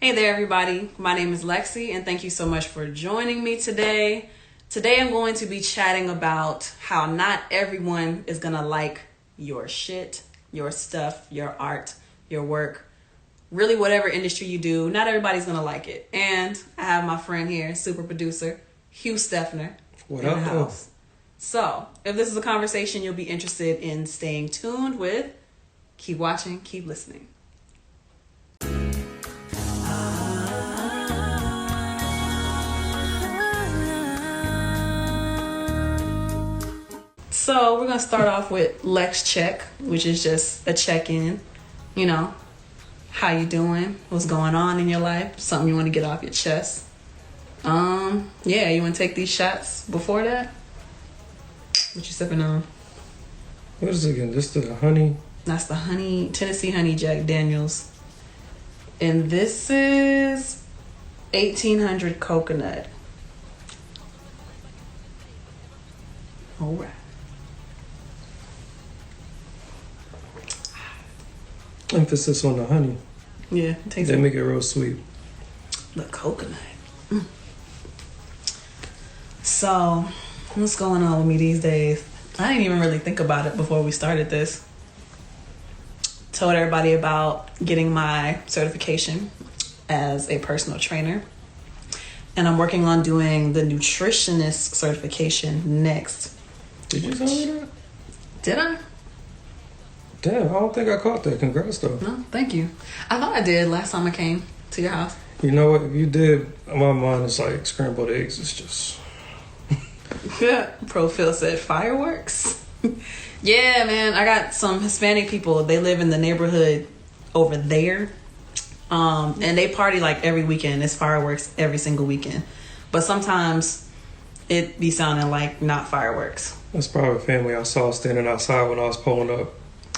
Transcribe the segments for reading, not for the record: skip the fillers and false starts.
Hey there, everybody. My name is Lexi, and thank you so much for joining me today. Today, I'm going to be chatting about how not everyone is going to like your shit, your stuff, your art, your work, really whatever industry you do. Not everybody's going to like it. And I have my friend here, super producer, Hugh Stephner in the house. So, if this is a conversation you'll be interested in staying tuned with, keep watching, keep listening. So we're going to start off with LexCheck, which is just a check-in, you know, how you doing, what's going on in your life, something you want to get off your chest. Yeah, you want to take these shots before that? What you sipping on? What is it again? This is the honey? That's the honey, Tennessee Honey Jack Daniels. And this is 1800 coconut. All right. Emphasis on the honey. Yeah, it they make it real sweet. The coconut. So, what's going on with me these days? I didn't even really think about it before we started this. Told everybody about getting my certification as a personal trainer. And I'm working on doing the nutritionist certification next. Did you tell me that? Did I? Damn, I don't think I caught that. Congrats, though. No, thank you. I thought I did last time I came to your house. You know what? If you did, my mind is like scrambled eggs. It's just... Profil said fireworks. Yeah, man. I got some Hispanic people. They live in the neighborhood over there. And they party like every weekend. It's fireworks every single weekend. But sometimes it be sounding like not fireworks. That's probably a family I saw standing outside when I was pulling up.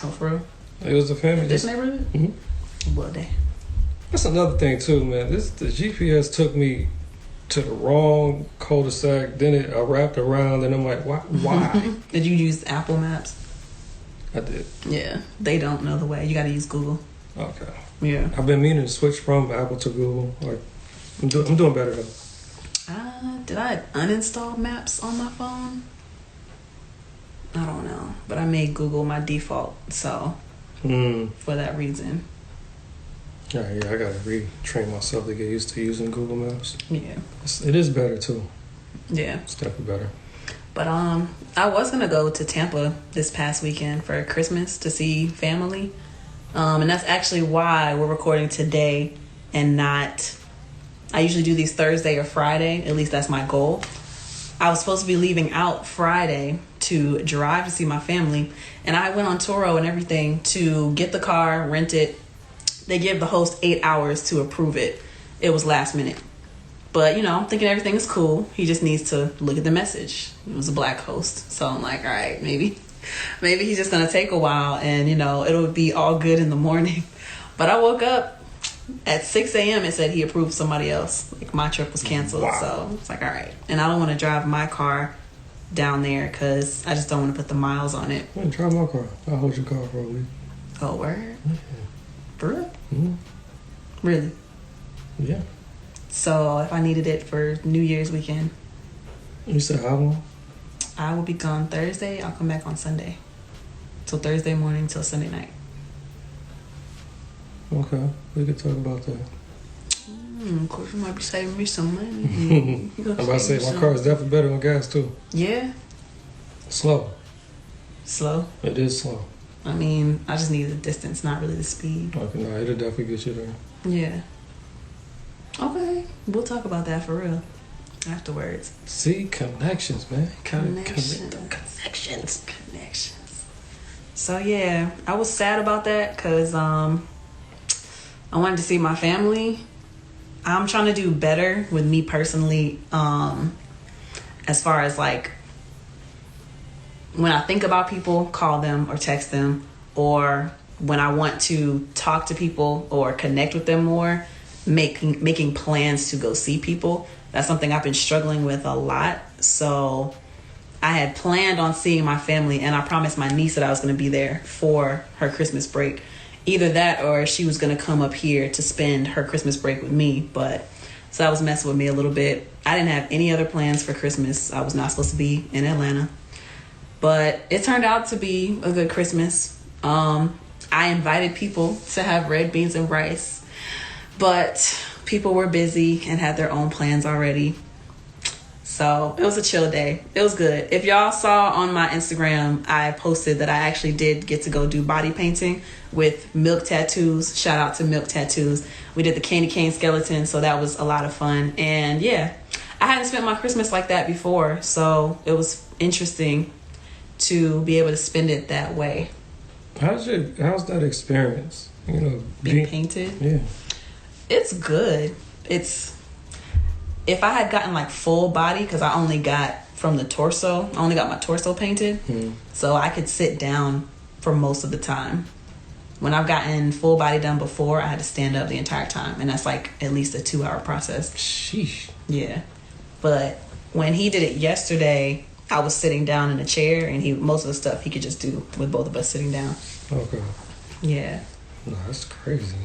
Oh, for real? It was a family. This neighborhood? Mm-hmm. Well, day. That's another thing too, man. The GPS took me to the wrong cul-de-sac. Then I wrapped around, and I'm like, why? Did you use Apple Maps? I did. Yeah, they don't know the way. You got to use Google. Okay. Yeah. I've been meaning to switch from Apple to Google. Like, I'm doing better though. Did I uninstall Maps on my phone? I don't know, but I made Google my default, so for that reason. Yeah, I gotta retrain myself to get used to using Google Maps. Yeah, it is better too. Yeah, it's definitely better. But I was gonna go to Tampa this past weekend for Christmas to see family, and that's actually why we're recording today and not. I usually do these Thursday or Friday. At least that's my goal. I was supposed to be leaving out Friday to drive to see my family, and I went on Turo and everything to get the car, rent it. They give the host 8 hours to approve it. It was last minute. But, you know, I'm thinking everything is cool. He just needs to look at the message. It was a black host. So I'm like, all right, maybe he's just going to take a while and, you know, it'll be all good in the morning. But I woke up at 6 a.m. and said he approved somebody else. Like, my trip was canceled. Wow. So it's like, all right. And I don't want to drive my car down there because I just don't want to put the miles on it. Man, drive my car. I'll hold your car for a week. Oh, word? Yeah. For real? Mm-hmm. Really? Yeah. So if I needed it for New Year's weekend. You said how long? I will be gone Thursday. I'll come back on Sunday. So Thursday morning till Sunday night. Okay. We could talk about that. Of course, you might be saving me some money. I'm about to say, my car is definitely better on gas, too. Yeah? Slow. Slow? It is slow. I mean, I just need the distance, not really the speed. Okay, no, it'll definitely get you there. Yeah. Okay. We'll talk about that for real afterwards. See? Connections, man. Connections. So, yeah. I was sad about that because I wanted to see my family. I'm trying to do better with me personally as far as like when I think about people, call them or text them, or when I want to talk to people or connect with them more, making plans to go see people. That's something I've been struggling with a lot. So I had planned on seeing my family, and I promised my niece that I was going to be there for her Christmas break. either that or she was going to come up here to spend her Christmas break with me. But so that was messing with me a little bit. I didn't have any other plans for Christmas. I was not supposed to be in Atlanta. But it turned out to be a good Christmas. I invited people to have red beans and rice. But people were busy and had their own plans already. So it was a chill day. It was good. If y'all saw on my Instagram, I posted that I actually did get to go do body painting with Milk Tattoos. Shout out to Milk Tattoos. We did the candy cane skeleton, so that was a lot of fun. And yeah, I hadn't spent my Christmas like that before, so it was interesting to be able to spend it that way. How's that experience? You know, being painted? Yeah. It's good. If I had gotten like full body, because I only got from the torso, I only got my torso painted, so I could sit down for most of the time. When I've gotten full body done before, I had to stand up the entire time, and that's like at least a 2-hour process. Sheesh. Yeah. But when he did it yesterday, I was sitting down in a chair, and most of the stuff he could just do with both of us sitting down. Okay. Yeah. No, that's crazy.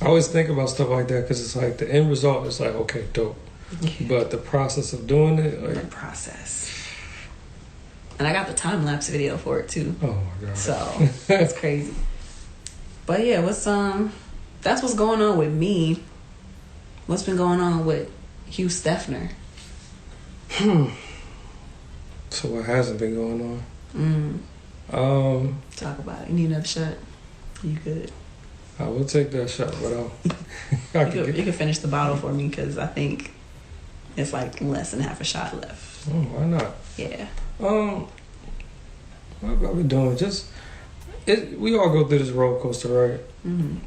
I always think about stuff like that because it's like the end result is like, okay, dope. Yeah. But the process of doing it, like, the process. And I got the time-lapse video for it too. Oh my god. So it's crazy. But yeah, that's what's going on with me. What's been going on with Hugh Stephner? So what hasn't been going on? Talk about it. You need another shot? You good? I will take that shot, but you can finish the bottle for me because I think it's like less than half a shot left. Oh, why not? Yeah. What have I been doing? We all go through this roller coaster, right? Mm-hmm.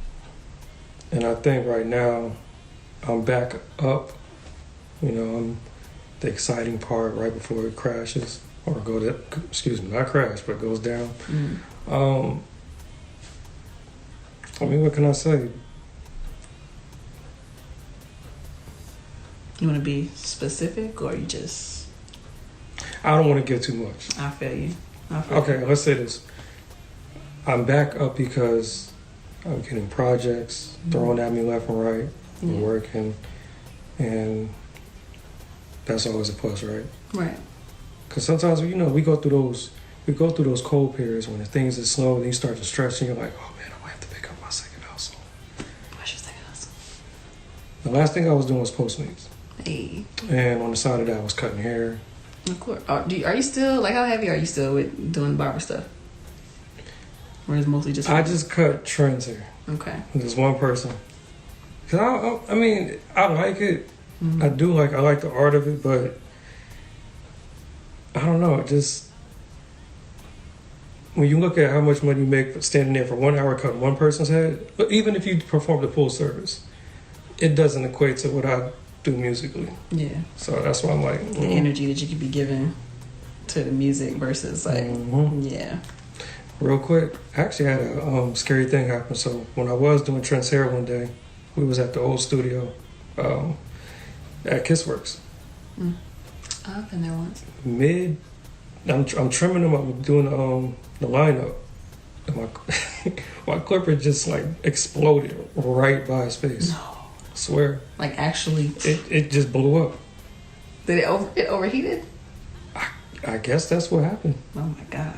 And I think right now I'm back up. You know, I'm the exciting part right before it crashes or not crash, but goes down. Mm-hmm. I mean, what can I say? You want to be specific, or you just? I don't want to give too much. I feel you. Okay, let's say this. I'm back up because I'm getting projects thrown at me left and right. I'm working, and that's always a plus, right? Right. Because sometimes, you know, we go through those cold periods when things are slow, and you start to stretch, and you're like, oh man, I might have to pick up my second hustle. What's your second hustle? The last thing I was doing was Postmates. Hey. And on the side of that, I was cutting hair. Of course. Are you still, like, how heavy are you still with doing barber stuff? Or is it mostly just... I just cut trends hair. Okay. There's one person. Because I mean, I like it. Mm-hmm. I like the art of it, but I don't know, when you look at how much money you make for standing there for 1 hour cutting one person's head, but even if you perform the full service, it doesn't equate to what I do musically. Yeah. So that's why I'm like... The energy that you could be giving to the music versus like... Yeah. Real quick, I actually had a scary thing happen. So when I was doing Trent's hair one day, we was at the old studio at Kissworks. I've been there once. I'm trimming them up, doing the lineup. And my clipper just like exploded right by his face. No. I swear. Like actually. It just blew up. Did it overheated? I guess that's what happened. Oh my God.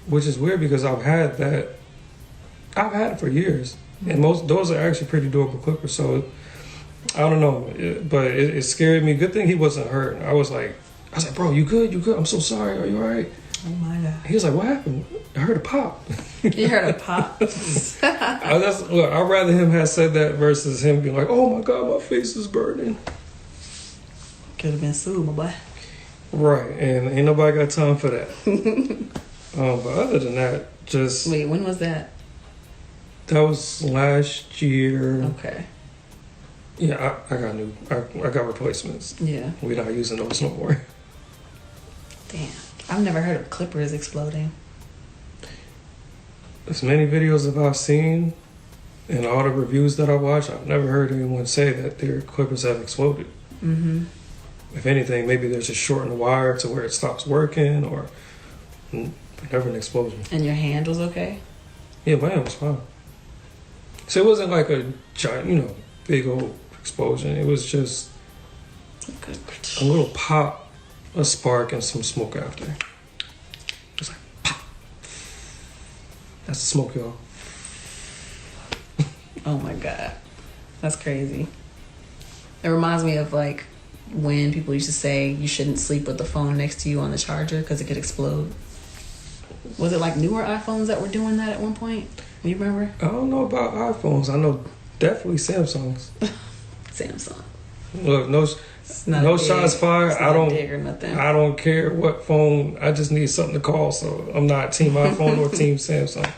Which is weird because I've had it for years. And those are actually pretty durable clippers. So I don't know, but it scared me. Good thing he wasn't hurt. I was like, bro, you good? You good? I'm so sorry. Are you all right? Oh my God. He was like, what happened? I heard a pop. You heard a pop? I'd rather him have said that versus him being like, oh my God, my face is burning. Could have been sued, my boy. Right, and ain't nobody got time for that. But other than that, just... Wait, when was that? That was last year. Okay. Yeah, I got replacements. Yeah. We're not using those no more. Damn. I've never heard of clippers exploding. As many videos as I've seen and all the reviews that I watch, I've never heard anyone say that their clippers have exploded. Mm-hmm. If anything, maybe there's just shorten the wire to where it stops working or never an explosion. And your hand was okay? Yeah, my hand was fine. So it wasn't like a giant, big old explosion. It was just a little pop, a spark, and some smoke after. It was like pop. That's the smoke, y'all. Oh my God. That's crazy. It reminds me of like when people used to say you shouldn't sleep with the phone next to you on the charger because it could explode. Was it like newer iPhones that were doing that at one point? You remember? I don't know about iPhones. I know definitely Samsungs. Samsung. Look, no shots fired. I don't care what phone. I just need something to call. So I'm not team iPhone or team Samsung.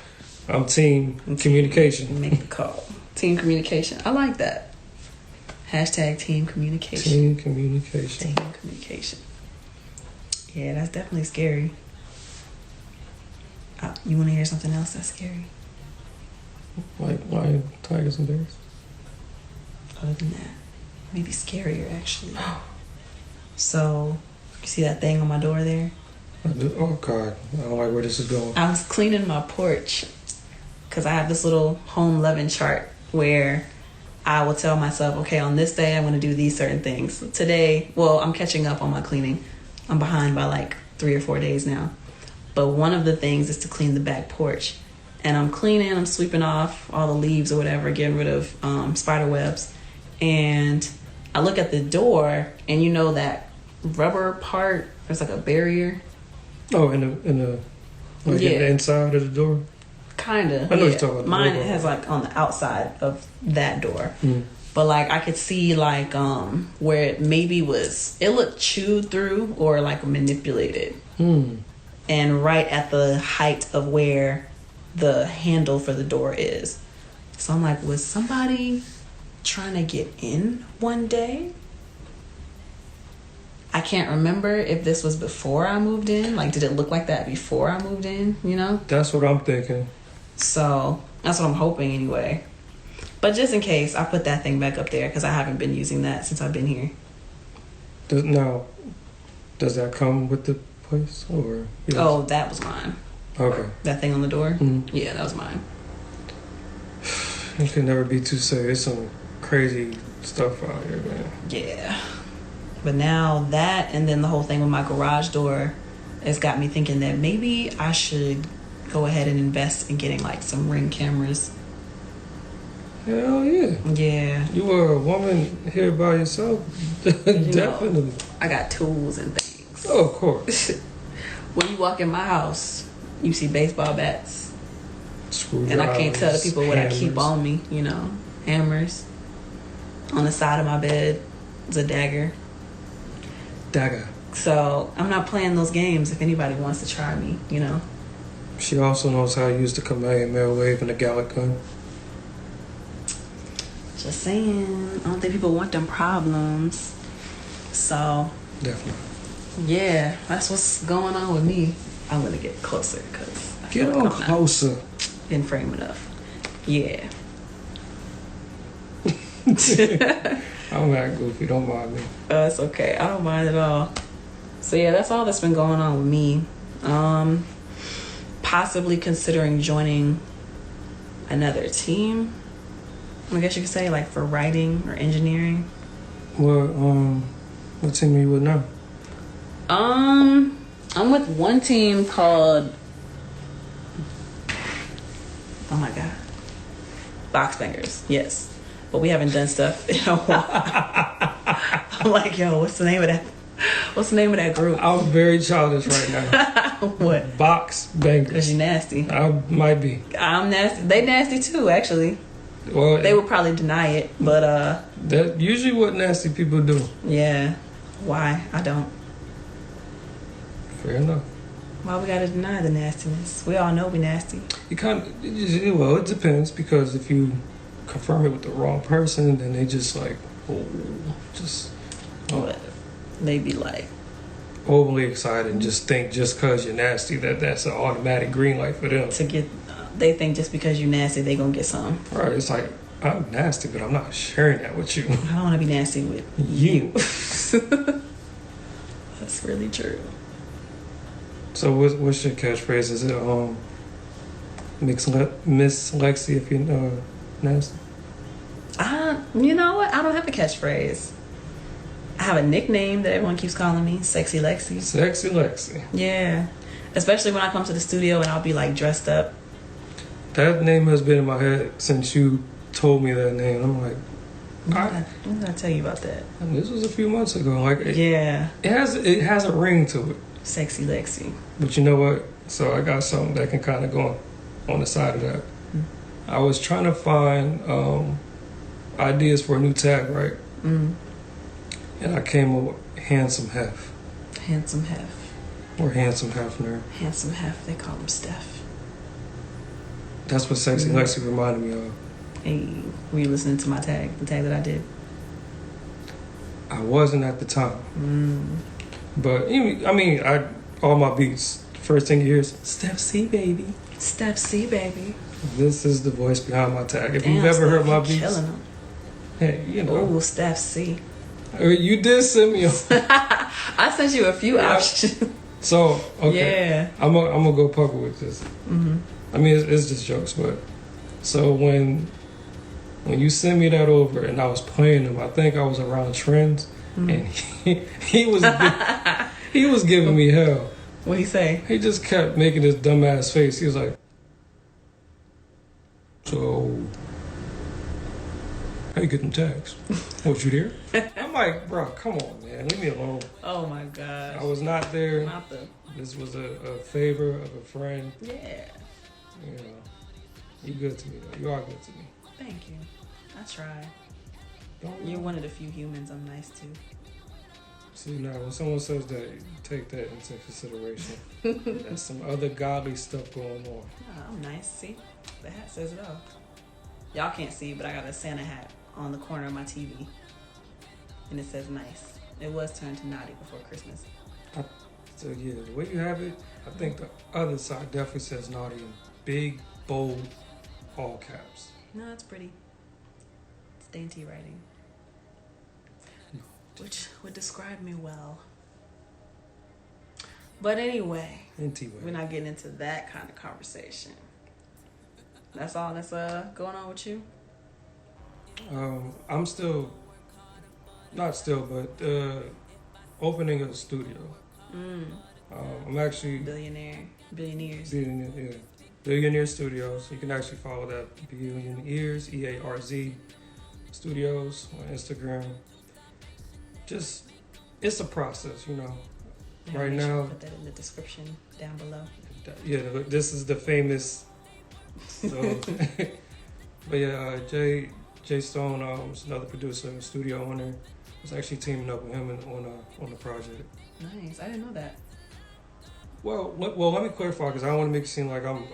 I'm team communication. Make the call. Team communication. I like that. Hashtag team communication. Team communication. Team communication. Yeah, that's definitely scary. You want to hear something else that's scary? Like lion, tigers, and bears? Other than that, maybe scarier actually. So, you see that thing on my door there? Oh God, I don't like where this is going. I was cleaning my porch because I have this little home loving chart where I will tell myself, okay, on this day I'm going to do these certain things. Today, well, I'm catching up on my cleaning. I'm behind by like 3 or 4 days now. But one of the things is to clean the back porch. And I'm cleaning, I'm sweeping off all the leaves or whatever, getting rid of spider webs. And I look at the door, and you know that rubber part, there's like a barrier. Oh, in the inside of the door? Kind of. I know you're talking about. Mine has like on the outside of that door. Mm. But like I could see like where it maybe it looked chewed through or like manipulated. Mm. And right at the height of where the handle for the door is. So I'm like, was somebody trying to get in one day? I can't remember if this was before I moved in. Like, did it look like that before I moved in, That's what I'm thinking. So that's what I'm hoping anyway. But just in case, I put that thing back up there because I haven't been using that since I've been here. Now, does that come with the place? Or yes? Oh, that was mine. Okay. That thing on the door? Mm-hmm. Yeah, that was mine. You can never be too safe. There's some crazy stuff out here, man. Yeah. But now that and then the whole thing with my garage door has got me thinking that maybe I should go ahead and invest in getting like some Ring cameras. Hell yeah. Yeah. You were a woman here by yourself. Definitely. I got tools and things. Oh, of course. When you walk in my house, you see baseball bats. And I can't tell the people what hammers. I keep on me, Hammers. On the side of my bed is a dagger. So I'm not playing those games if anybody wants to try me, She also knows how to use the Chameleon wave and the Gallic gun. Just saying. I don't think people want them problems. So. Definitely. Yeah, that's what's going on with me. I'm going to get closer because get on closer. In frame enough. Yeah. I'm not goofy. Don't mind me. It's okay. I don't mind at all. So yeah, that's all that's been going on with me. Possibly considering joining another team. I guess you could say like for writing or engineering. What team are you with now? I'm with one team called. Oh my God. Box Bangers. Yes. But we haven't done stuff in a while. I'm like, yo, what's the name of that? What's the name of that group? I'm very childish right now. What? Box Bangers. Because you're nasty. I might be. I'm nasty. They nasty too, actually. Well, they would probably deny it, but that's usually what nasty people do. Yeah. Why? I don't. Fair enough. Why we gotta deny the nastiness? We all know we nasty. It depends, because if you confirm it with the wrong person, then they just like, What? They be like overly excited and just think just because you're nasty that's an automatic green light for them. They think just because you're nasty, they gonna get some. Right? It's like, I'm nasty, but I'm not sharing that with you. I don't want to be nasty with you. That's really true. So what's your catchphrase? Is it Miss Lexi, if you Nasty. You know what? I don't have a catchphrase. I have a nickname that everyone keeps calling me, Sexy Lexi. Sexy Lexi. Yeah. Especially when I come to the studio and I'll be like dressed up. That name has been in my head since you told me that name. I'm like, When did I tell you about that? this was a few months ago. Like, Yeah. it has a ring to it. Sexy Lexi. But you know what? So I got something that can kind of go on the side of that. I was trying to find ideas for a new tag, right? And I came up with Handsome Hef. Handsome Hef. Or Handsome Hefner. Handsome Hef. They call him Steph. That's what Sexy Lexi reminded me of. Hey, were you listening to my tag? The tag that I did? I wasn't at the time. But, I mean, all my beats, first thing you hear is, Steph C, baby. Steph C, baby. This is the voice behind my tag. If Damn, you've ever heard my Steph, you beats, killing 'em. hey, you know. Ooh, Steph C. You did send me I sent you a few options. So, okay. Yeah. I'm gonna go public with this. I mean, it's just jokes, but so when you sent me that over and I was playing them, I think I was around Trends, and he was giving me hell. What'd he say? He just kept making this dumbass face. He was like, so how you get them tags? What, you there? I'm like, bro, come on, man, leave me alone. Oh my gosh. I was not there. Not the. This was a favor of a friend. Yeah. You know, you good to me though. You are good to me. Thank you. I try. Don't You're one of the few humans I'm nice to. See, now when someone says that, you take that into consideration. There's some other godly stuff going on. Oh, I'm nice. See, the hat says it all. Y'all can't see, but I got a Santa hat on the corner of my TV, and it says nice. It was turned to naughty before Christmas. So yeah, the way you have it, I think the other side definitely says naughty in big, bold, all caps. No, it's pretty. It's dainty writing, which would describe me well. But anyway, we're not getting into that kind of conversation. That's all that's going on with you? I'm still, not still, but opening a studio. I'm actually Billionaires. Billionaire Studios. You can actually follow that Billionaires, EARZ Studios on Instagram. Just, it's a process, you know. Yeah, right now, put that in the description down below. Yeah, this is the famous. So, but yeah, Jay Stone is another producer, studio owner. I was actually teaming up with him on the project. Nice, I didn't know that. Well, let me clarify because I don't want to make it seem like I'm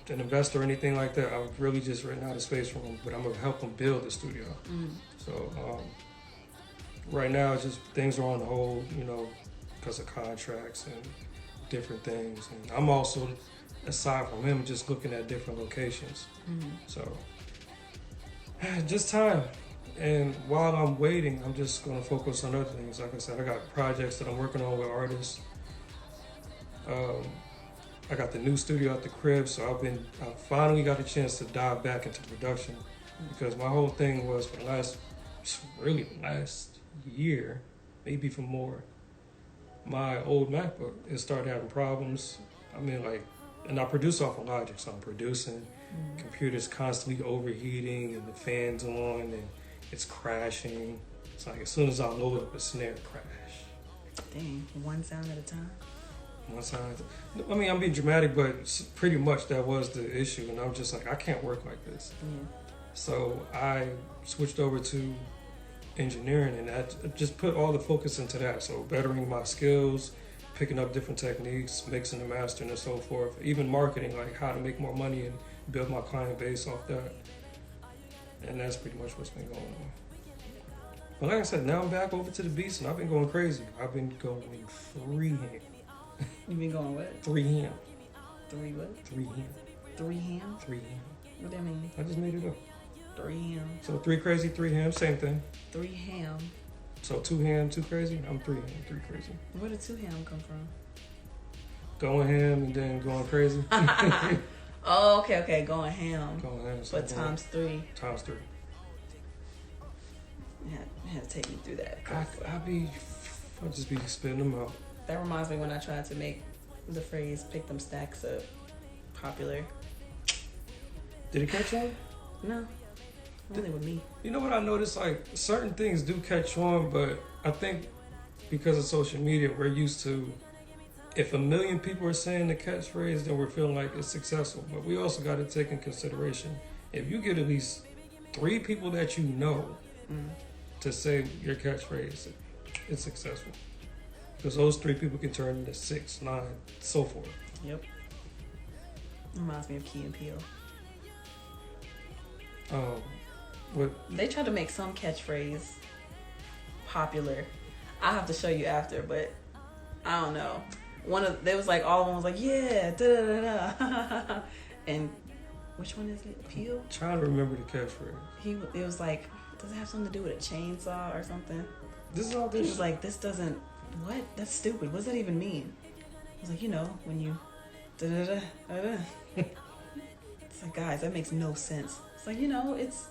an investor or anything like that. I'm really just renting out a space for him, but I'm gonna help him build the studio. So right now, it's just things are on hold, you know, because of contracts and different things. And I'm also, aside from him, just looking at different locations. So just time. And while I'm waiting, I'm just gonna focus on other things. Like I said, I got projects that I'm working on with artists. I got the new studio at the crib, so I finally got a chance to dive back into production because my whole thing was for the last year, maybe for more, my old MacBook, it started having problems. I mean, and I produce off of Logic, so I'm producing, computers constantly overheating and the fan's on and it's crashing. It's like as soon as I load up a snare, crash. Dang, one sound at a time? One sound. I mean, I'm being dramatic, but pretty much that was the issue. And I'm just like, I can't work like this. So I switched over to engineering and I just put all the focus into that. So bettering my skills, picking up different techniques, mixing and mastering and so forth. Even marketing, like how to make more money and build my client base off that. And that's pretty much what's been going on. But like I said, now I'm back over to the beats and I've been going crazy. I've been going freehand. You been going what? 3 ham. 3 what? 3 ham. 3 ham? 3 ham. What that mean? I just made it up. 3 ham. So 3 crazy, 3 ham, same thing. 3 ham. So 2 ham, 2 crazy. I'm 3 ham, 3 crazy. Where did 2 ham come from? Going ham and then going crazy. Oh, okay. Going ham. Going ham. But times 3. Times 3. You had to take me through that. I'll just be spitting them out. That reminds me when I tried to make the phrase "pick them stacks up" popular. Did it catch on? No, only with me. You know what I noticed? Like, certain things do catch on, but I think because of social media, we're used to, if 1 million people are saying the catchphrase, then we're feeling like it's successful. But we also got to take in consideration, if you get at least 3 people that you know to say your catchphrase, it's successful. Because those 3 people can turn into 6, 9, so forth. Yep. Reminds me of Key and Peele. They tried to make some catchphrase popular. I'll have to show you after, but I don't know. They was like, all of them was like, yeah, da da da da. And which one is it? Peele? I'm trying to remember the catchphrase. It was like, does it have something to do with a chainsaw or something? This is all this. He was like, this doesn't, what? That's stupid. What does that even mean? I was like, when you da da da da da. It's like, guys, that makes no sense. It's like, it's...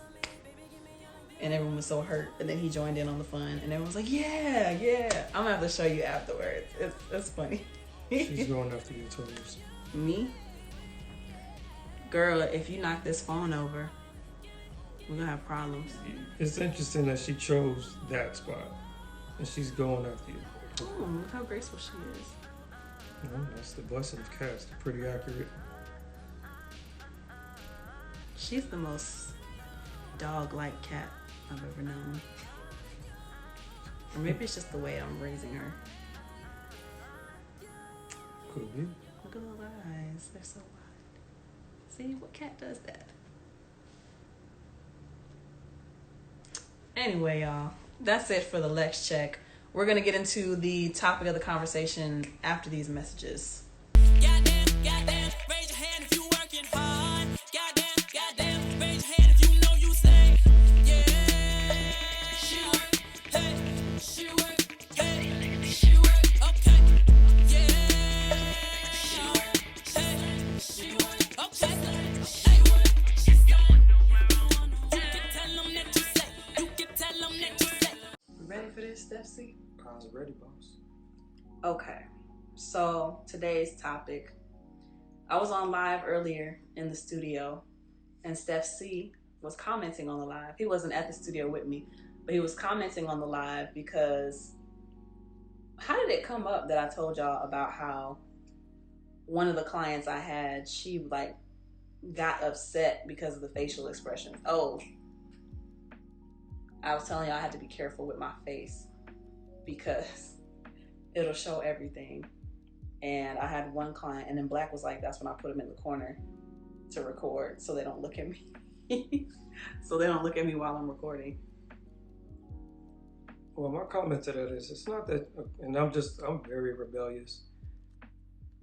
And everyone was so hurt. And then he joined in on the fun. And everyone was like, yeah. I'm going to have to show you afterwards. It's funny. She's going after your toes. Me? Girl, if you knock this phone over, we're going to have problems. It's interesting that she chose that spot. And she's going after you. Oh, look how graceful she is. That's the blessing of cats. They're pretty accurate. She's the most dog-like cat I've ever known. Or maybe it's just the way I'm raising her. Could be. Look at those eyes. They're so wide. See, what cat does that? Anyway, y'all, that's it for the Lex Check. We're going to get into the topic of the conversation after these messages. Goddamn, raise your hand if you working hard. Goddamn, raise your hand if you know you say, yeah. She work, hey, she work, hey, she work, okay, yeah. She work, hey, she work, okay, hey, she's done. You can tell them that you say, you can tell them that you say. Ready for this, Steph C? I was ready, boss. Okay, so today's topic. I was on live earlier in the studio, and Steph C was commenting on the live. He wasn't at the studio with me, but he was commenting on the live because how did it come up that I told y'all about how one of the clients I had, she got upset because of the facial expressions? Oh, I was telling y'all I had to be careful with my face because it'll show everything. And I had one client, and then Black was like, that's when I put him in the corner to record so they don't look at me. So they don't look at me while I'm recording. Well, my comment to that is, it's not that, and I'm very rebellious.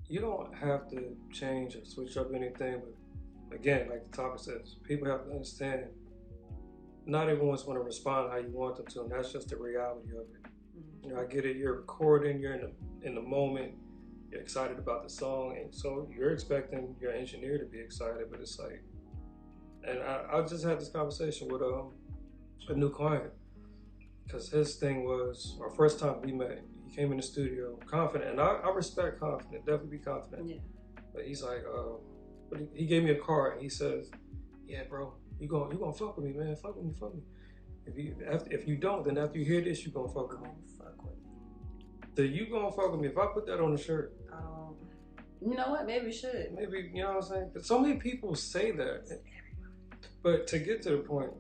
You don't have to change or switch up anything, but again, like the topic says, people have to understand not everyone's going to respond how you want them to, and that's just the reality of it. Mm-hmm. I get it, you're recording, you're in the moment, you're excited about the song, and so you're expecting your engineer to be excited, but it's like, and I just had this conversation with a new client, because his thing was, our first time we met, he came in the studio confident, and I respect confident, definitely be confident. Yeah. But he's like, but he gave me a card, and he says, yeah, bro, you gonna fuck with me, man, fuck with me. If you don't, then after you hear this, you gonna fuck with me. Fuck with me. So you gonna fuck with me if I put that on the shirt? You know what? Maybe you should. Maybe, you know what I'm saying? But so many people say that. But to get to the point,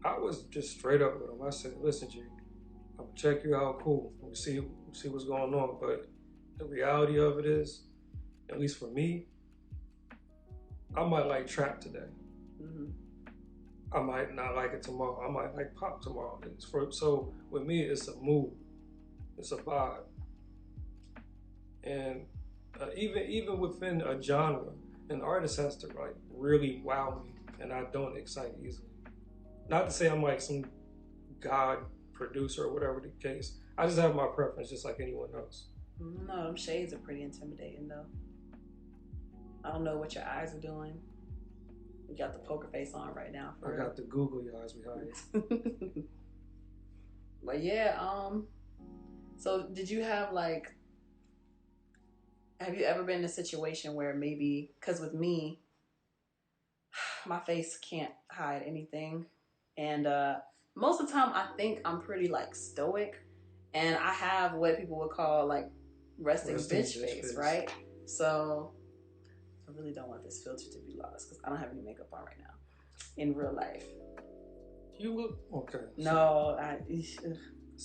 I was just straight up with him. I said, listen, G, I'm gonna check you out, cool. We'll see what's going on. But the reality of it is, at least for me, I might like trap today. Mm-hmm. I might not like it tomorrow. I might like pop tomorrow. So with me, it's a mood. It's a vibe. And even within a genre, an artist has to like really wow me, and I don't excite easily. Not to say I'm like some god producer or whatever the case. I just have my preference, just like anyone else. No, them shades are pretty intimidating though. I don't know what your eyes are doing. You got the poker face on right now. I got the googly eyes behind it. But yeah, so did you have like, have you ever been in a situation where maybe, because with me, my face can't hide anything. And most of the time I think I'm pretty like stoic. And I have what people would call like resting bitch face, right? So I really don't want this filter to be lost because I don't have any makeup on right now in real life. You look okay. No, okay.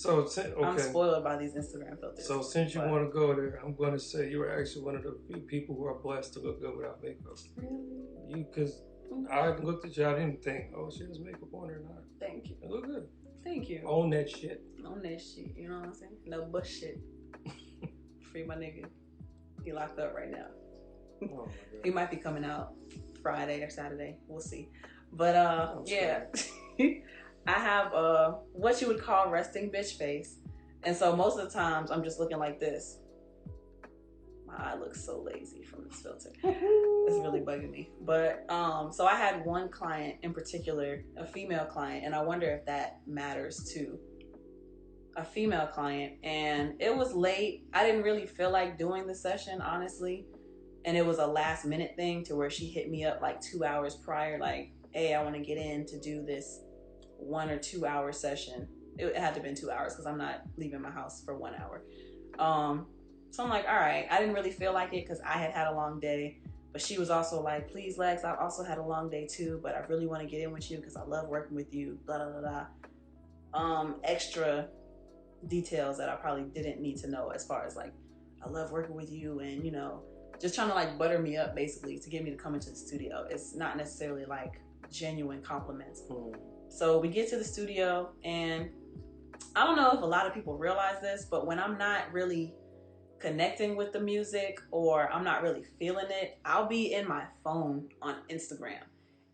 I'm spoiled by these Instagram filters. So since you want to go there, I'm going to say you were actually one of the few people who are blessed to look good without makeup. Really? Because I looked at you, I didn't think, oh, she has makeup on or not. Thank you. It look good. Thank you. Own that shit. Own that shit. You know what I'm saying? No bullshit. Free my nigga. He locked up right now. Oh my God. He might be coming out Friday or Saturday. We'll see. But yeah. I have what you would call resting bitch face. And so most of the times I'm just looking like this. My eye looks so lazy from this filter. It's really bugging me. But so I had one client in particular, a female client, and I wonder if that matters too. A female client, and it was late. I didn't really feel like doing the session, honestly. And it was a last minute thing to where she hit me up like 2 hours prior, like, hey, I want to get in to do this 1 or 2 hour session. It had to have been 2 hours because I'm not leaving my house for 1 hour. So I'm like, all right. I didn't really feel like it because I had a long day. But she was also like, please, Lex, I've also had a long day too, but I really want to get in with you because I love working with you, blah, blah, blah, blah. Extra details that I probably didn't need to know as far as like, I love working with you and, you know, just trying to like butter me up basically to get me to come into the studio. It's not necessarily like genuine compliments. So we get to the studio and I don't know if a lot of people realize this, but when I'm not really connecting with the music or I'm not really feeling it, I'll be in my phone on Instagram.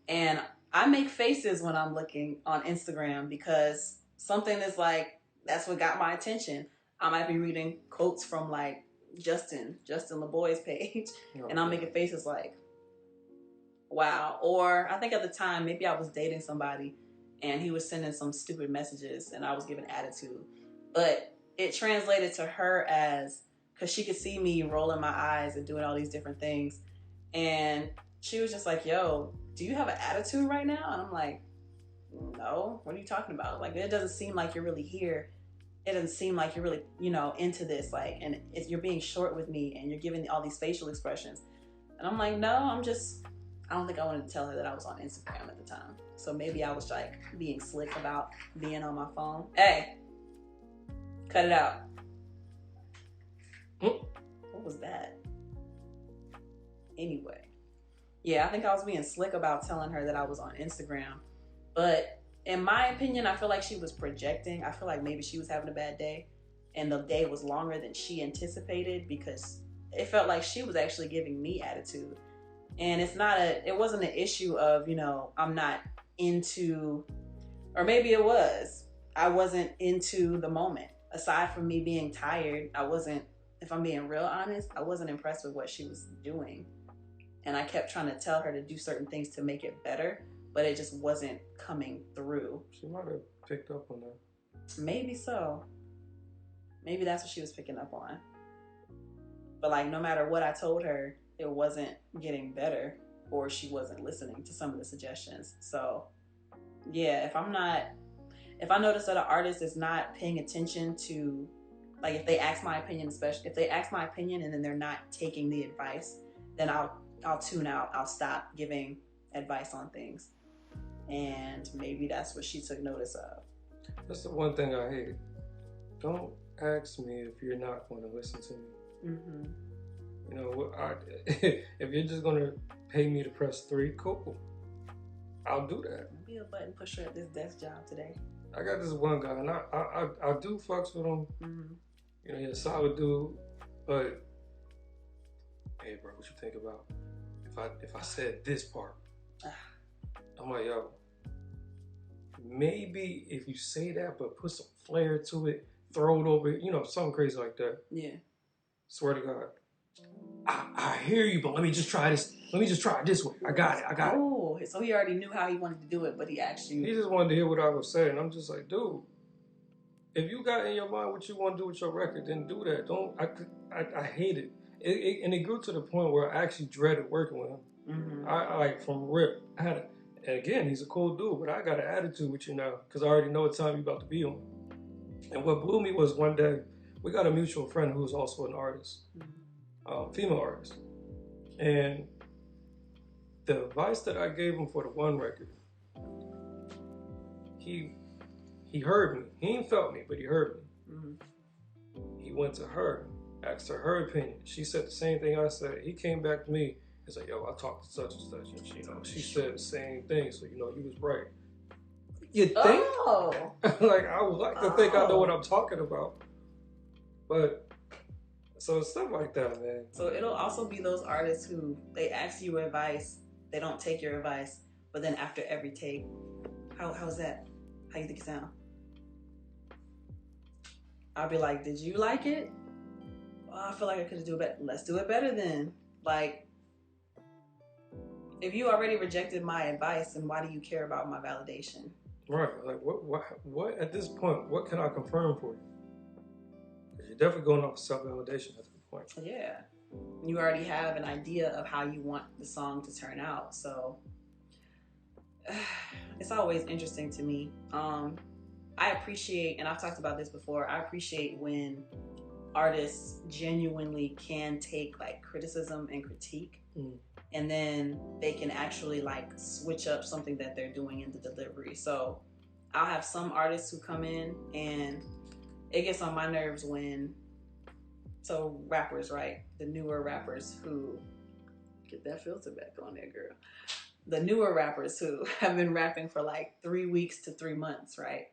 And I make faces when I'm looking on Instagram because something is like, that's what got my attention. I might be reading quotes from like Justin LeBoy's page, and I'm making faces like, wow. Or I think at the time, maybe I was dating somebody and he was sending some stupid messages and I was giving attitude. But it translated to her as, because she could see me rolling my eyes and doing all these different things. And she was just like, yo, do you have an attitude right now? And I'm like, no, what are you talking about? Like, it doesn't seem like you're really here. It doesn't seem like you're really, you know, into this. Like, and you're being short with me and you're giving all these facial expressions. And I'm like, no, I don't think I wanted to tell her that I was on Instagram at the time. So maybe I was like being slick about being on my phone. Hey, cut it out. What was that? Anyway. Yeah, I think I was being slick about telling her that I was on Instagram. But in my opinion, I feel like she was projecting. I feel like maybe she was having a bad day and the day was longer than she anticipated because it felt like she was actually giving me attitude. And it wasn't an issue of, you know, I'm not into, or maybe it was, I wasn't into the moment. Aside from me being tired, if I'm being real honest, I wasn't impressed with what she was doing. And I kept trying to tell her to do certain things to make it better, but it just wasn't coming through. She might have picked up on that. Maybe so. Maybe that's what she was picking up on. But like, no matter what I told her, it wasn't getting better or she wasn't listening to some of the suggestions. So yeah, if I notice that an artist is not paying attention to, like if they ask my opinion, especially if they ask my opinion and then they're not taking the advice, then I'll tune out. I'll stop giving advice on things. And maybe that's what she took notice of. That's the one thing I hate. Don't ask me if you're not going to listen to me. Mm-hmm. You know, if you're just going to pay me to press 3, cool. I'll do that. I'll be a button pusher at this desk job today. I got this one guy, and I do fucks with him. Mm-hmm. You know, he's a solid dude, but hey, bro, what you think about if I said this part? I'm like, yo, maybe if you say that, but put some flair to it, throw it over, you know, something crazy like that. Yeah. Swear to God, I hear you, but let me just try this. Let me just try it this way. I got it. Oh, so he already knew how he wanted to do it, but he asked you. He just wanted to hear what I was saying. I'm just like, dude, if you got in your mind what you want to do with your record, then do that. Don't. I hate it. And it grew to the point where I actually dreaded working with him. Mm-hmm. I like from rip. And again, he's a cool dude, but I got an attitude with you now because I already know what time you about to be on. And what blew me was one day we got a mutual friend who was also an artist, female artist, and the advice that I gave him for the one record, he heard me. He ain't felt me, but he heard me. Mm-hmm. He went to her, asked her opinion. She said the same thing I said. He came back to me. He's like, yo, I talked to such and such, and she said the same thing. So you was right. You think? Oh. Like I would like to think I know what I'm talking about, but so it's stuff like that, man. So it'll also be those artists who they ask you advice, they don't take your advice, but then after every take, how's that? How you think it sound? I'll be like, did you like it? Oh, I feel like I could do it better. Let's do it better then. Like, if you already rejected my advice, then why do you care about my validation? Right. Like, what at this point, what can I confirm for you? Because you're definitely going off self-validation at this point. Yeah. You already have an idea of how you want the song to turn out. So, it's always interesting to me. I appreciate, and I've talked about this before, I appreciate when artists genuinely can take like criticism and critique, and then they can actually like switch up something that they're doing in the delivery. So I'll have some artists who come in and it gets on my nerves when, so rappers, right? The newer rappers who, get that filter back on there, girl. The newer rappers who have been rapping for like 3 weeks to 3 months, right?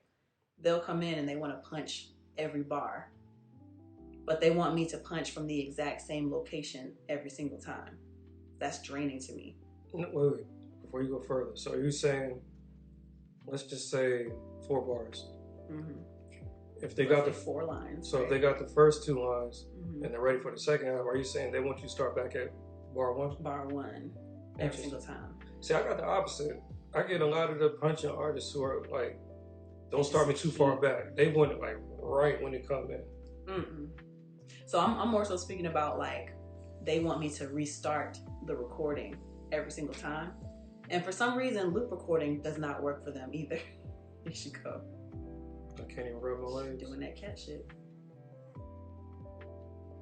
They'll come in and they want to punch every bar, but they want me to punch from the exact same location every single time. That's draining to me. Wait, before you go further. So are you saying, let's just say 4 bars. Mm-hmm. If they got the 4 lines. So right? If they got the first 2 lines and they're ready for the second half, are you saying they want you to start back at bar 1? Bar 1 every single time. See, I got the opposite. I get a lot of the punching artists who are like, don't start me too far back. They want it like right when they come in. Mm-mm. So I'm more so speaking about like, they want me to restart the recording every single time. And for some reason, loop recording does not work for them either. You should go. I can't even rub my legs. Doing that cat shit.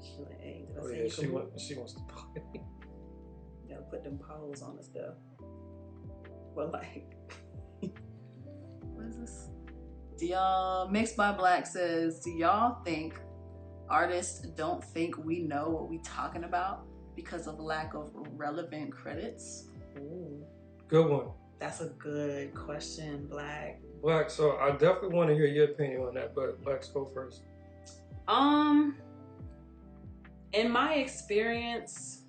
She's like, hey, did I say she wants to play. You gotta put them paws on the stuff. But like, what is this? Do y'all, Mixed by Black says, do y'all think artists don't think we know what we talking about because of lack of relevant credits? Ooh. Good one. That's a good question, Black. Black, so I definitely want to hear your opinion on that, but Lex, go first. In my experience,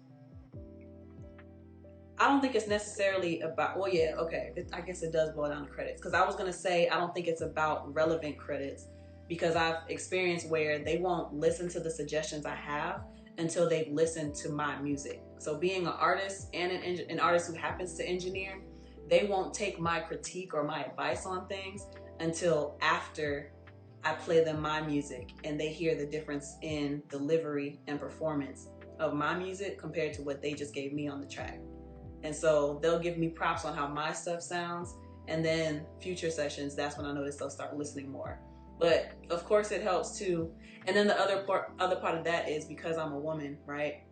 I don't think it's necessarily about, well, yeah, okay. I guess it does boil down to credits. Because I was going to say, I don't think it's about relevant credits because I've experienced where they won't listen to the suggestions I have until they've listened to my music. So being an artist and an artist who happens to engineer, they won't take my critique or my advice on things until after I play them my music and they hear the difference in delivery and performance of my music compared to what they just gave me on the track. And so they'll give me props on how my stuff sounds, and then future sessions, that's when I notice they'll start listening more. But of course it helps too. And then the other part of that is because I'm a woman, right?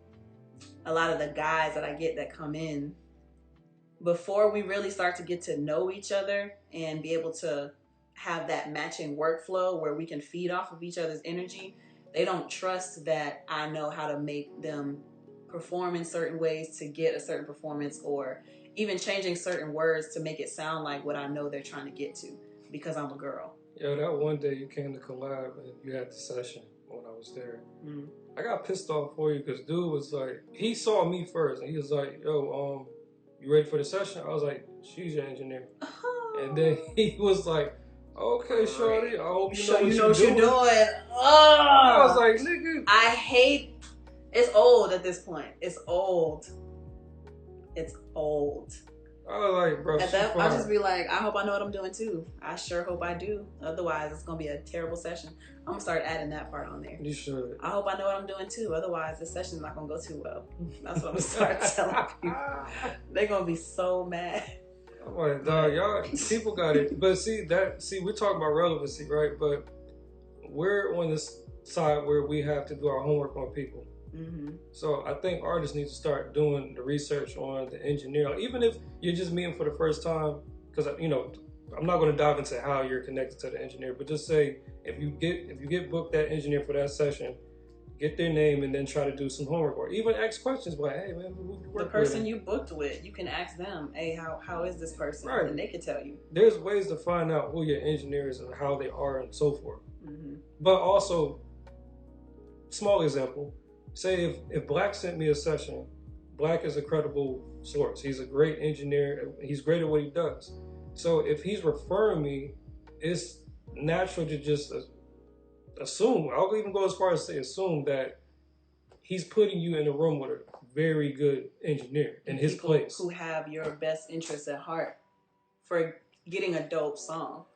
A lot of the guys that I get that come in, before we really start to get to know each other and be able to have that matching workflow where we can feed off of each other's energy, they don't trust that I know how to make them perform in certain ways to get a certain performance, or even changing certain words to make it sound like what I know they're trying to get to because I'm a girl. Yo, that one day you came to collab and you had the session when I was there. Mm-hmm. I got pissed off for you because dude was like, he saw me first and he was like, yo, you ready for the session? I was like, she's your engineer. And then he was like, okay, shorty, I hope you know what you're doing. Oh! I was like, nigga. I hate, It's old at this point. It's old. It's old. I was like, bro, At that, I'll just be like, I hope I know what I'm doing too. I sure hope I do. Otherwise, it's gonna be a terrible session. I'm gonna start adding that part on there. You should. I hope I know what I'm doing too. Otherwise, this session's not gonna go too well. That's what I'm gonna start telling people. They're gonna be so mad. I'm like, dog, y'all, people got it. But we're talking about relevancy, right? But we're on this side where we have to do our homework on people. Mm-hmm. So I think artists need to start doing the research on the engineer, like, even if you're just meeting for the first time. Because I'm not going to dive into how you're connected to the engineer, but just say if you get booked that engineer for that session, get their name and then try to do some homework, or even ask questions like, hey man, who you work the person with? you booked with, you can ask them, hey, how is this person, right. And they can tell you. There's ways to find out who your engineer is and how they are and so forth. Mm-hmm. But also, small example. Say if Black sent me a session, Black is a credible source. He's a great engineer. He's great at what he does. So if he's referring me, it's natural to just assume. I'll even go as far as say assume that he's putting you in a room with a very good engineer in his People place. who have your best interests at heart for getting a dope song.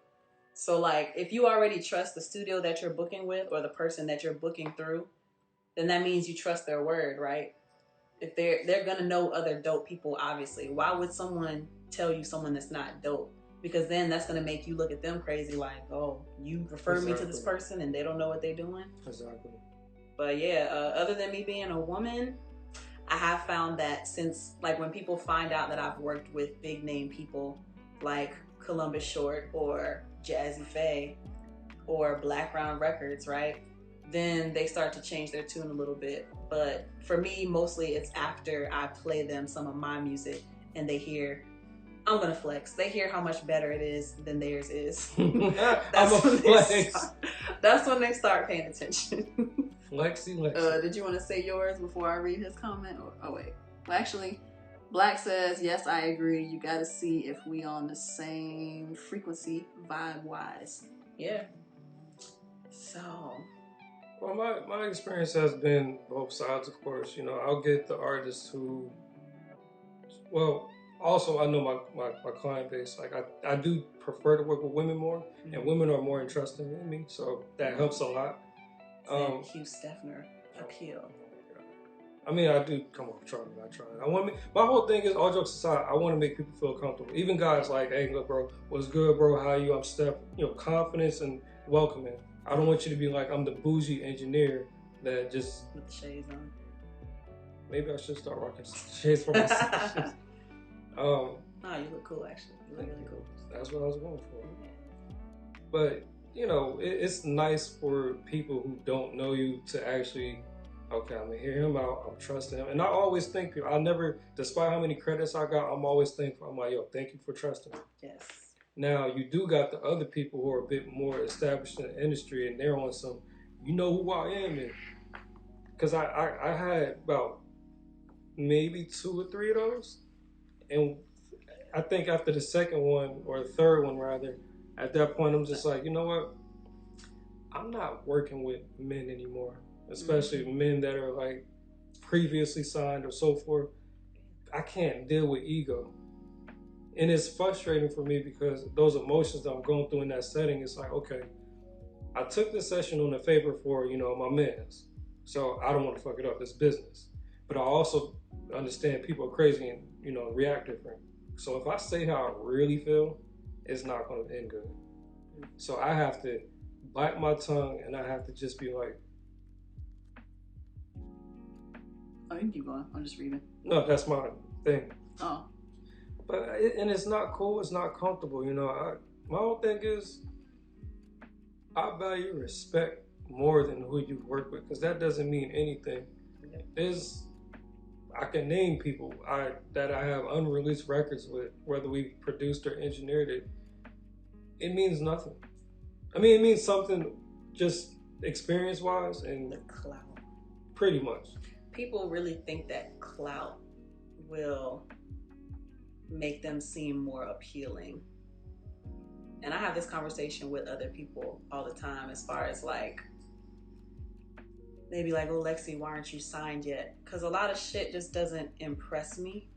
So like, if you already trust the studio that you're booking with or the person that you're booking through, then that means you trust their word, right? If they're gonna know other dope people, obviously. Why would someone tell you someone that's not dope? Because then that's gonna make you look at them crazy, like, oh, you refer me to this person and they don't know what they're doing. Exactly. But yeah, other than me being a woman, I have found that since, like, when people find out that I've worked with big name people like Columbus Short or Jazzy Faye or Black Round Records, right? Then they start to change their tune a little bit. But for me, mostly it's after I play them some of my music and they hear, I'm gonna flex. They hear how much better it is than theirs is. That's when they start paying attention. Lexi. Did you want to say yours before I read his comment? Oh wait. Well, actually, Black says, yes, I agree. You gotta see if we on the same frequency vibe-wise. Yeah. So... Well, my experience has been both sides, of course. I'll get the artists who, well, also I know my client base. Like I do prefer to work with women more, mm-hmm. and women are more interested in me, so that helps a lot. Hugh Stephner appeal. I mean, I do. Come on, try. My whole thing is, all jokes aside, I want to make people feel comfortable. Even guys like, hey, look, bro, what's good, bro? How are you? I'm Steph. Confidence and welcoming. I don't want you to be like, I'm the bougie engineer that just... With the shades on. Maybe I should start rocking shades for myself. No, you look cool, actually. You look really cool. That's what I was going for. Yeah. But, it's nice for people who don't know you to actually, okay, I'm going to hear him out. I'm trusting him. And I always thank people. Despite how many credits I got, I'm always thankful. I'm like, yo, thank you for trusting me. Yes. Now, you do got the other people who are a bit more established in the industry, and they're on some, you know who I am. And because I had about maybe 2 or 3 of those. And I think after the second one, or the third one rather, at that point, I'm just like, you know what? I'm not working with men anymore, especially mm-hmm. men that are like previously signed or so forth. I can't deal with ego. And it's frustrating for me because those emotions that I'm going through in that setting, it's like, okay, I took this session on a favor for, my mans. So I don't want to fuck it up. It's business. But I also understand people are crazy and, react different. So if I say how I really feel, it's not going to end good. So I have to bite my tongue and I have to just be like... Oh, you can keep going. I'm just reading. No, that's my thing. Oh. But it's not cool. It's not comfortable. My whole thing is I value respect more than who you work with, because that doesn't mean anything. I can name people that I have unreleased records with, whether we produced or engineered it. It means nothing. I mean, it means something just experience-wise and the clout. Pretty much. People really think that clout will make them seem more appealing. And I have this conversation with other people all the time as far as like, They be like, oh, Lexi, why aren't you signed yet? Because a lot of shit just doesn't impress me.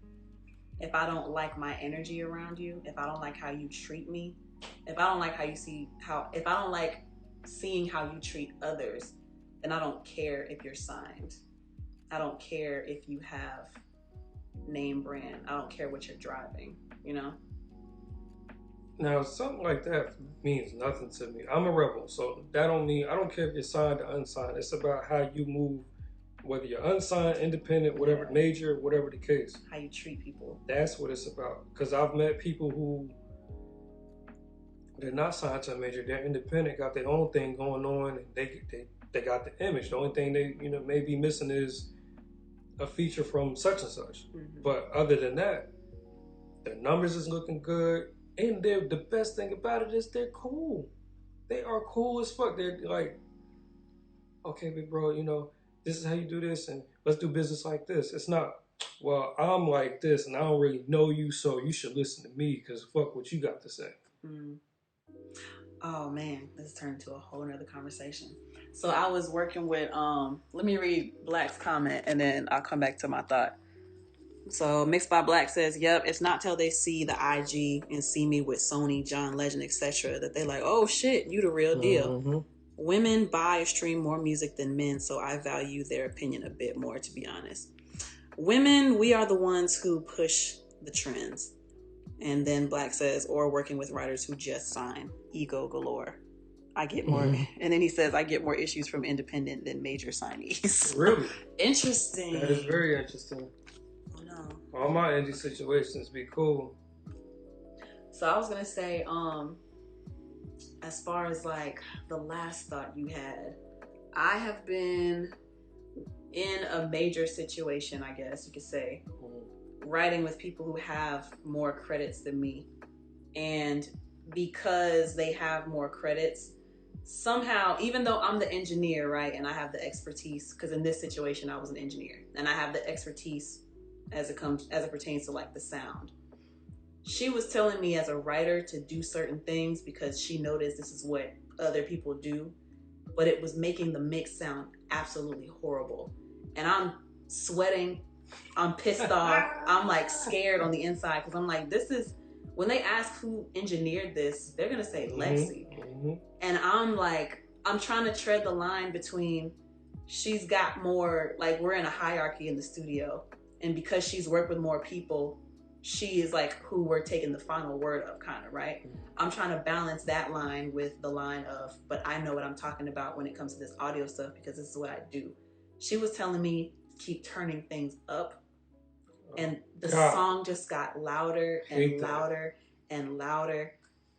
If I don't like my energy around you, if I don't like how you treat me, if I don't like how you if I don't like seeing how you treat others, then I don't care if you're signed. I don't care if you have name brand. I don't care what you're driving, you know? Now, something like that means nothing to me. I'm a rebel, so that don't mean, I don't care if you're signed or unsigned. It's about how you move, whether you're unsigned, independent, whatever, major, whatever the case. How you treat people. That's what it's about. Because I've met people who, they're not signed to a major, they're independent, got their own thing going on, and they got the image. The only thing they may be missing is a feature from such and such. Mm-hmm. But other than that, their numbers is looking good. And the best thing about it is they're cool. They are cool as fuck. They're like, okay, big bro, this is how you do this, and let's do business like this. It's not, well, I'm like this, and I don't really know you, so you should listen to me, because fuck what you got to say. Mm. Oh man, this turned into a whole nother conversation. So I was working with, let me read Black's comment, and then I'll come back to my thought. So Mixed by Black says, yep, it's not till they see the IG and see me with Sony, John Legend, etc. that they like, oh shit, you the real deal. Mm-hmm. Women buy or stream more music than men, so I value their opinion a bit more, to be honest. Women, we are the ones who push the trends. And then Black says, or working with writers who just sign. Ego galore. I get more. Mm-hmm. And then he says, I get more issues from independent than major signees. Really? Interesting. That is very interesting. No. All my indie situations be cool. So I was gonna say, as far as like the last thought you had, I have been in a major situation, I guess you could say, writing with people who have more credits than me. And because they have more credits, somehow, even though I'm the engineer, right, and I have the expertise, because in this situation I was an engineer, and I have the expertise as it pertains to like the sound. She was telling me as a writer to do certain things because she noticed this is what other people do, but it was making the mix sound absolutely horrible. And I'm sweating, I'm pissed off, I'm like scared on the inside, because I'm like, this is, when they ask who engineered this, they're gonna say Lexi. Mm-hmm. And I'm like, I'm trying to tread the line between, she's got more, like we're in a hierarchy in the studio, and because she's worked with more people, she is like who we're taking the final word of, kind of, right? I'm trying to balance that line with the line of, but I know what I'm talking about when it comes to this audio stuff because this is what I do. She was telling me keep turning things up, and the song just got louder and louder and louder.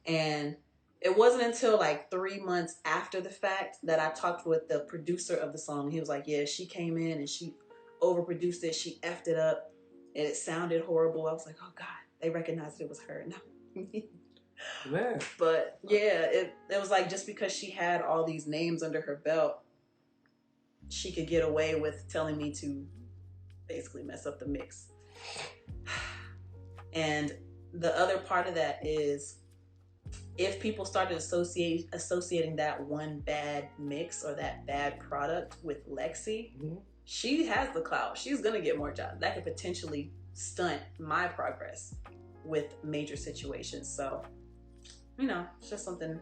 And it wasn't until like 3 months after the fact that I talked with the producer of the song. He was like, yeah, she came in and she overproduced it, she effed it up, and it sounded horrible. I was like, oh God, they recognized it was her. No. Man. But yeah, it was like just because she had all these names under her belt, she could get away with telling me to basically mess up the mix. And the other part of that is, if people started associating that one bad mix or that bad product with Lexi, mm-hmm. She has the clout. She's gonna get more jobs. That could potentially stunt my progress with major situations. So, it's just something.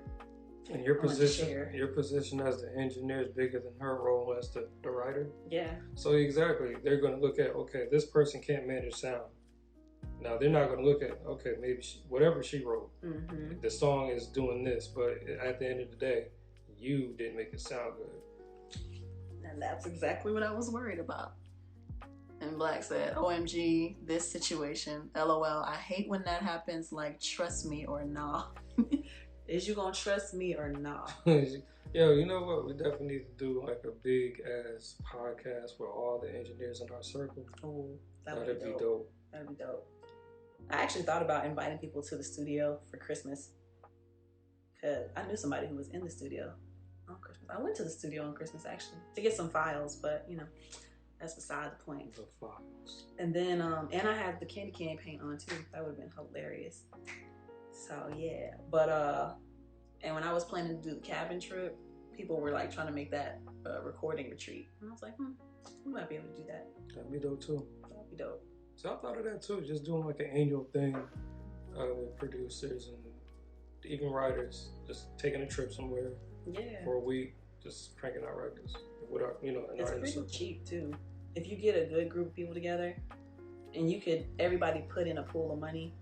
And your position as the engineer is bigger than her role as the writer. Yeah. So exactly, they're gonna look at, okay, this person can't manage sound. Now they're not gonna look at, okay, maybe whatever she wrote, mm-hmm. the song is doing this, but at the end of the day, you didn't make it sound good. And that's exactly what I was worried about. And Black said, OMG, this situation, LOL, I hate when that happens, like, trust me or nah. Is you gonna trust me or nah? Yo, you know what? We definitely need to do like a big ass podcast with all the engineers in our circle. Oh, that'd be dope. That'd be dope. I actually thought about inviting people to the studio for Christmas, because I knew somebody who was in the studio on Christmas. I went to the studio on Christmas actually to get some files, but that's beside the point. The files. And then and I had the candy cane paint on too. That would have been hilarious. So yeah, but and when I was planning to do the cabin trip, people were like trying to make that recording retreat. And I was like, we might be able to do that. That'd be dope too. That'd be dope. So I thought of that too, just doing like an annual thing with producers and even writers, just taking a trip somewhere for a week, just cranking out records without, It's pretty cheap too. If you get a good group of people together, and everybody put in a pool of money,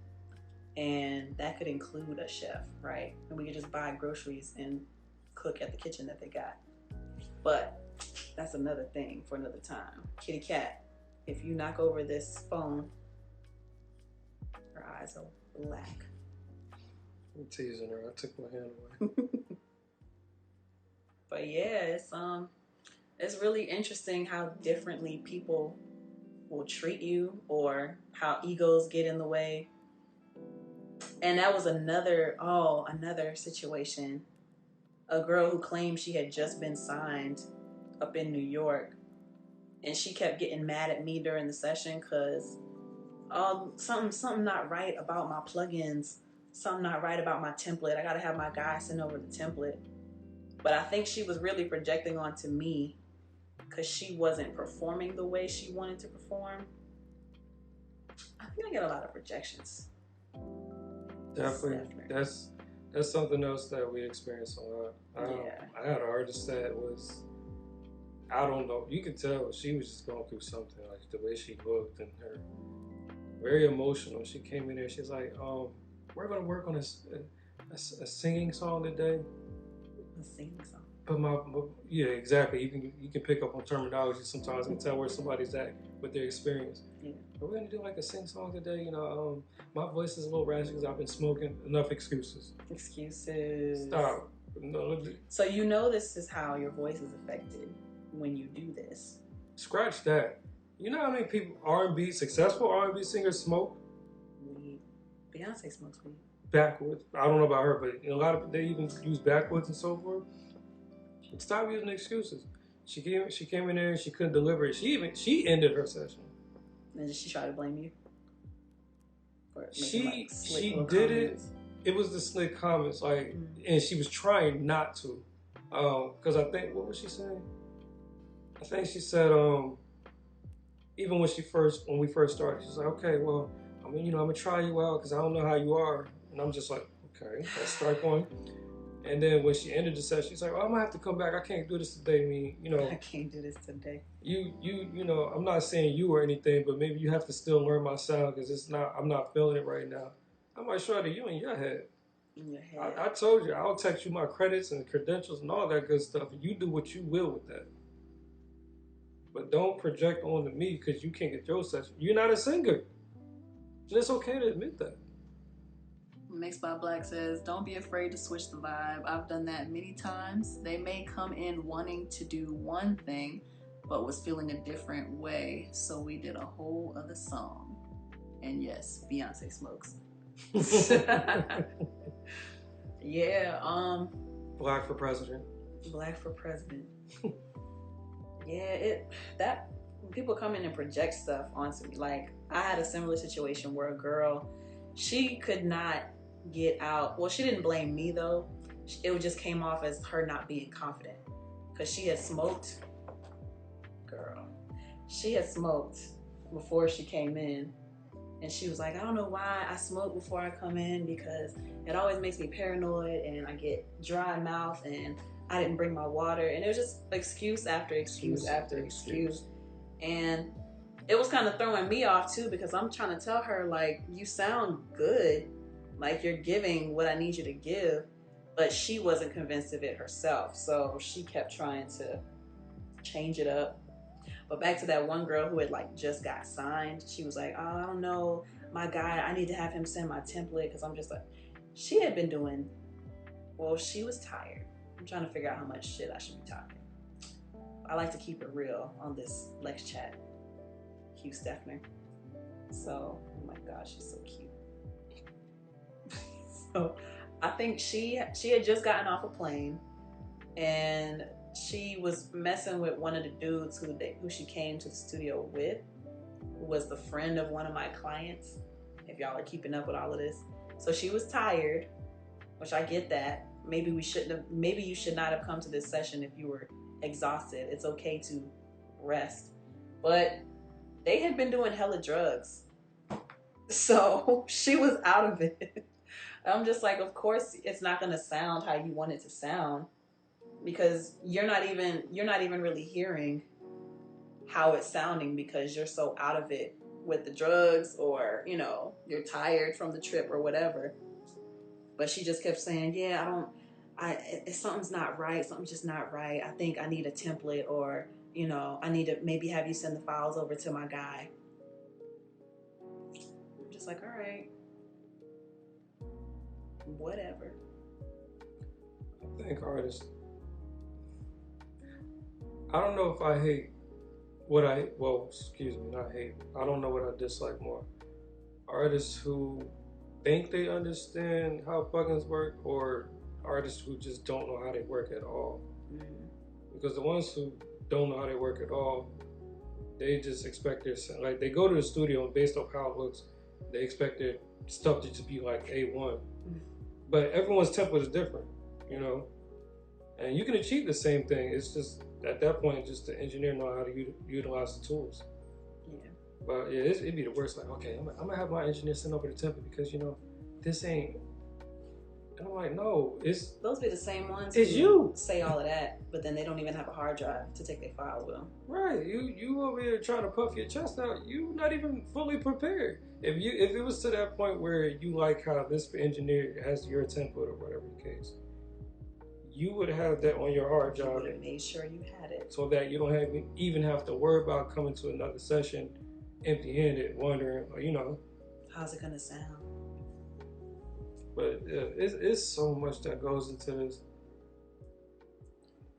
and that could include a chef, right? And we could just buy groceries and cook at the kitchen that they got. But that's another thing for another time. Kitty cat, if you knock over this phone, her eyes are black. I'm teasing her. I took my hand away. But yeah, it's really interesting how differently people will treat you or how egos get in the way. And that was another situation. A girl who claimed she had just been signed up in New York, and she kept getting mad at me during the session because something not right about my plugins, something not right about my template. I gotta have my guy send over the template. But I think she was really projecting onto me because she wasn't performing the way she wanted to perform. I think I get a lot of rejections. Definitely. That's something else that we experience a lot. I had an artist that was, I don't know, you could tell she was just going through something, like the way she looked and her, very emotional. She came in there, she was like, we're going to work on a singing song today. A singing song? But yeah, exactly. You can pick up on terminology sometimes and tell where somebody's at with their experience. Yeah. But we're gonna do like a sing song today. My voice is a little raspy because I've been smoking. Enough excuses. Excuses. Stop. No. So this is how your voice is affected when you do this. Scratch that. You know how many people successful R&B singers smoke? Weed. Beyonce smokes weed. Backwards. I don't know about her, but a lot of they even use backwards and so forth. Stop using excuses. She came in there and she couldn't deliver it. She ended her session. And did she try to blame you? She did it. It was the slick comments, and she was trying not to, because I think, what was she saying? I think she said, even when we first started, she's like, okay, well, I'm gonna try you out because I don't know how you are. And I'm just like, okay, let's start going. And then when she ended the session, she's like, I'm gonna have to come back. I can't do this today. I can't do this today. I'm not saying you or anything, but maybe you have to still learn my sound because I'm not feeling it right now. I might show it to you in your head. In your head. I told you, I'll text you my credits and credentials and all that good stuff. You do what you will with that. But don't project onto me because you can't get your session. You're not a singer. And it's okay to admit that. Mixed by Black says, don't be afraid to switch the vibe. I've done that many times. They may come in wanting to do one thing, but was feeling a different way. So we did a whole other song. And yes, Beyonce smokes. Yeah, Black for president. Black for president. Yeah, people come in and project stuff onto me. Like, I had a similar situation where a girl, she could not get out. Well, she didn't blame me though. It just came off as her not being confident because she had smoked. She had smoked before she came in, and she was like, I don't know why I smoke before I come in because it always makes me paranoid and I get dry mouth and I didn't bring my water. And it was just excuse after excuse after excuse. And it was kind of throwing me off too because I'm trying to tell her, like, you sound good. Like, you're giving what I need you to give. But she wasn't convinced of it herself. So she kept trying to change it up. But back to that one girl who had just got signed. She was like, oh, I don't know. My guy, I need to have him send my template because I'm just like, she had been doing, she was tired. I'm trying to figure out how much shit I should be talking. I like to keep it real on this LexCHAT. Hugh Stephner. So, oh my gosh, she's so cute. So, I think she had just gotten off a plane, and she was messing with one of the dudes who she came to the studio with, who was the friend of one of my clients. If y'all are keeping up with all of this, so she was tired, which I get that. maybe you should not have come to this session if you were exhausted. It's okay to rest. But they had been doing hella drugs. So she was out of it. I'm just like, of course it's not gonna sound how you want it to sound, because you're not even really hearing how it's sounding because you're so out of it with the drugs, or you're tired from the trip or whatever. But she just kept saying, yeah, something's not right. Something's just not right. I think I need a template, or I need to maybe have you send the files over to my guy. I'm just like, all right, whatever. I think artists, I don't know if I hate not hate. I don't know what I dislike more. Artists who think they understand how plugins work, or artists who just don't know how they work at all. Mm-hmm. Because the ones who don't know how they work at all, they just expect their sound. Like, they go to the studio and based off how it looks, they expect their stuff to just be like A1. Mm-hmm. But everyone's template is different, And you can achieve the same thing. It's just, at that point, just the engineer know how to utilize the tools. Yeah. But yeah, it'd be the worst. Like, okay, I'm gonna have my engineer send over the template because this ain't. And I'm like, no, those be the same ones. It's you say all of that, but then they don't even have a hard drive to take their files with them. Right. You over here trying to puff your chest out. You not even fully prepared. If it was to that point where you like how this engineer has your template or whatever the case, you would have that on your hard drive. You would have made sure you had it, so that you don't even have to worry about coming to another session empty-handed, wondering, how's it gonna sound. But yeah, it's so much that goes into this.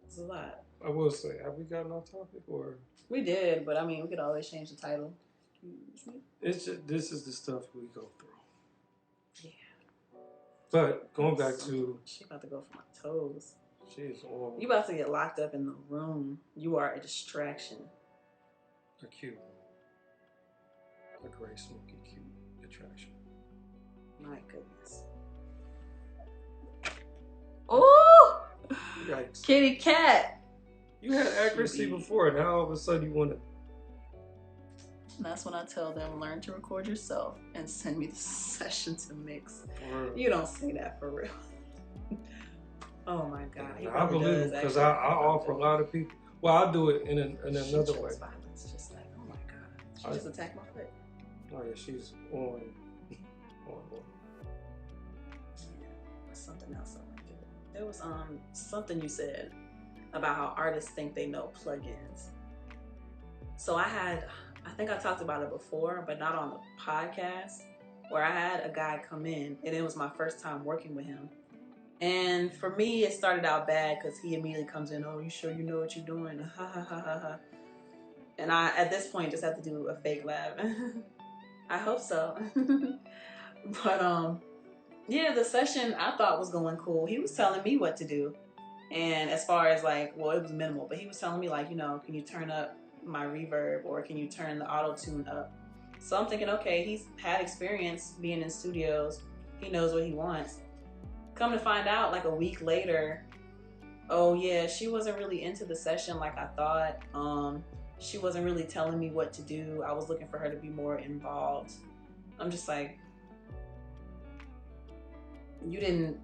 It's a lot. I will say, have we gotten off topic, or we did? But I mean, we could always change the title. It's just, this is the stuff we go through. Yeah. But going back to... She about to go for my toes. She's on. You about to get locked up in the room. You are a distraction. A cute. A gray, smoky, cute attraction. My goodness. Oh! Yikes. Kitty cat. You had accuracy before, and now all of a sudden you want to... And that's when I tell them, learn to record yourself and send me the session to mix. You don't say that for real. Oh my God. I believe it, because I offer a lot of people. Well, I'll do it in another way. Violence, just like, oh my God. She just attacked my foot. Oh yeah, she's on. Yeah, something else I want to do. There was something you said about how artists think they know plugins. So I think I talked about it before, but not on the podcast, where I had a guy come in, and it was my first time working with him. And for me, it started out bad because he immediately comes in, oh, you sure you know what you're doing? Ha ha ha ha ha. And I, at this point, just have to do a fake laugh. I hope so. But yeah, the session I thought was going cool. He was telling me what to do. And as far as like, well, it was minimal, but he was telling me like, can you turn up my reverb, or can you turn the auto-tune up? So I'm thinking, okay, he's had experience being in studios. He knows what he wants. Come to find out, like a week later, oh yeah, she wasn't really into the session like I thought. She wasn't really telling me what to do. I was looking for her to be more involved. I'm just like, you didn't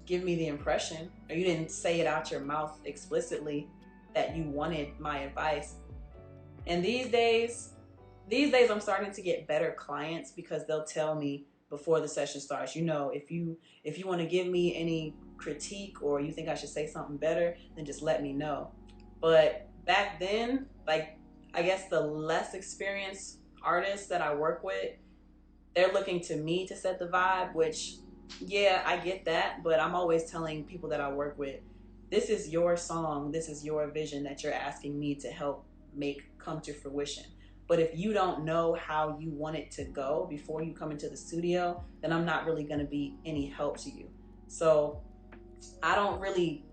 give me the impression, or you didn't say it out your mouth explicitly that you wanted my advice. And these days I'm starting to get better clients because they'll tell me before the session starts, if you want to give me any critique or you think I should say something better, then just let me know. But back then, like, I guess the less experienced artists that I work with, they're looking to me to set the vibe, which, yeah, I get that, but I'm always telling people that I work with, this is your song, this is your vision that you're asking me to help make come to fruition. But if you don't know how you want it to go before you come into the studio, then I'm not really going to be any help to you. So I don't really,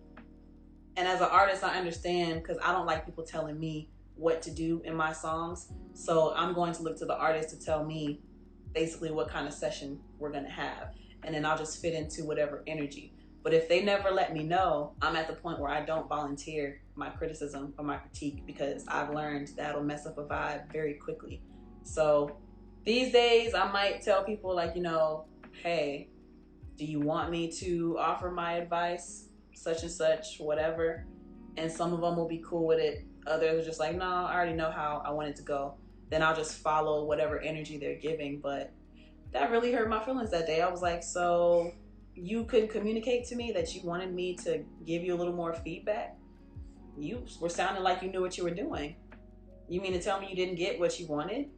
and as an artist, I understand, because I don't like people telling me what to do in my songs. So I'm going to look to the artist to tell me basically what kind of session we're going to have. And then I'll just fit into whatever energy. But if they never let me know, I'm at the point where I don't volunteer my criticism or my critique because I've learned that'll mess up a vibe very quickly. So these days I might tell people like, hey, do you want me to offer my advice? Such and such, whatever. And some of them will be cool with it. Others are just like, no, I already know how I want it to go. Then I'll just follow whatever energy they're giving. But that really hurt my feelings that day. I was like, so you couldn't communicate to me that you wanted me to give you a little more feedback? You were sounding like you knew what you were doing. You mean to tell me you didn't get what you wanted?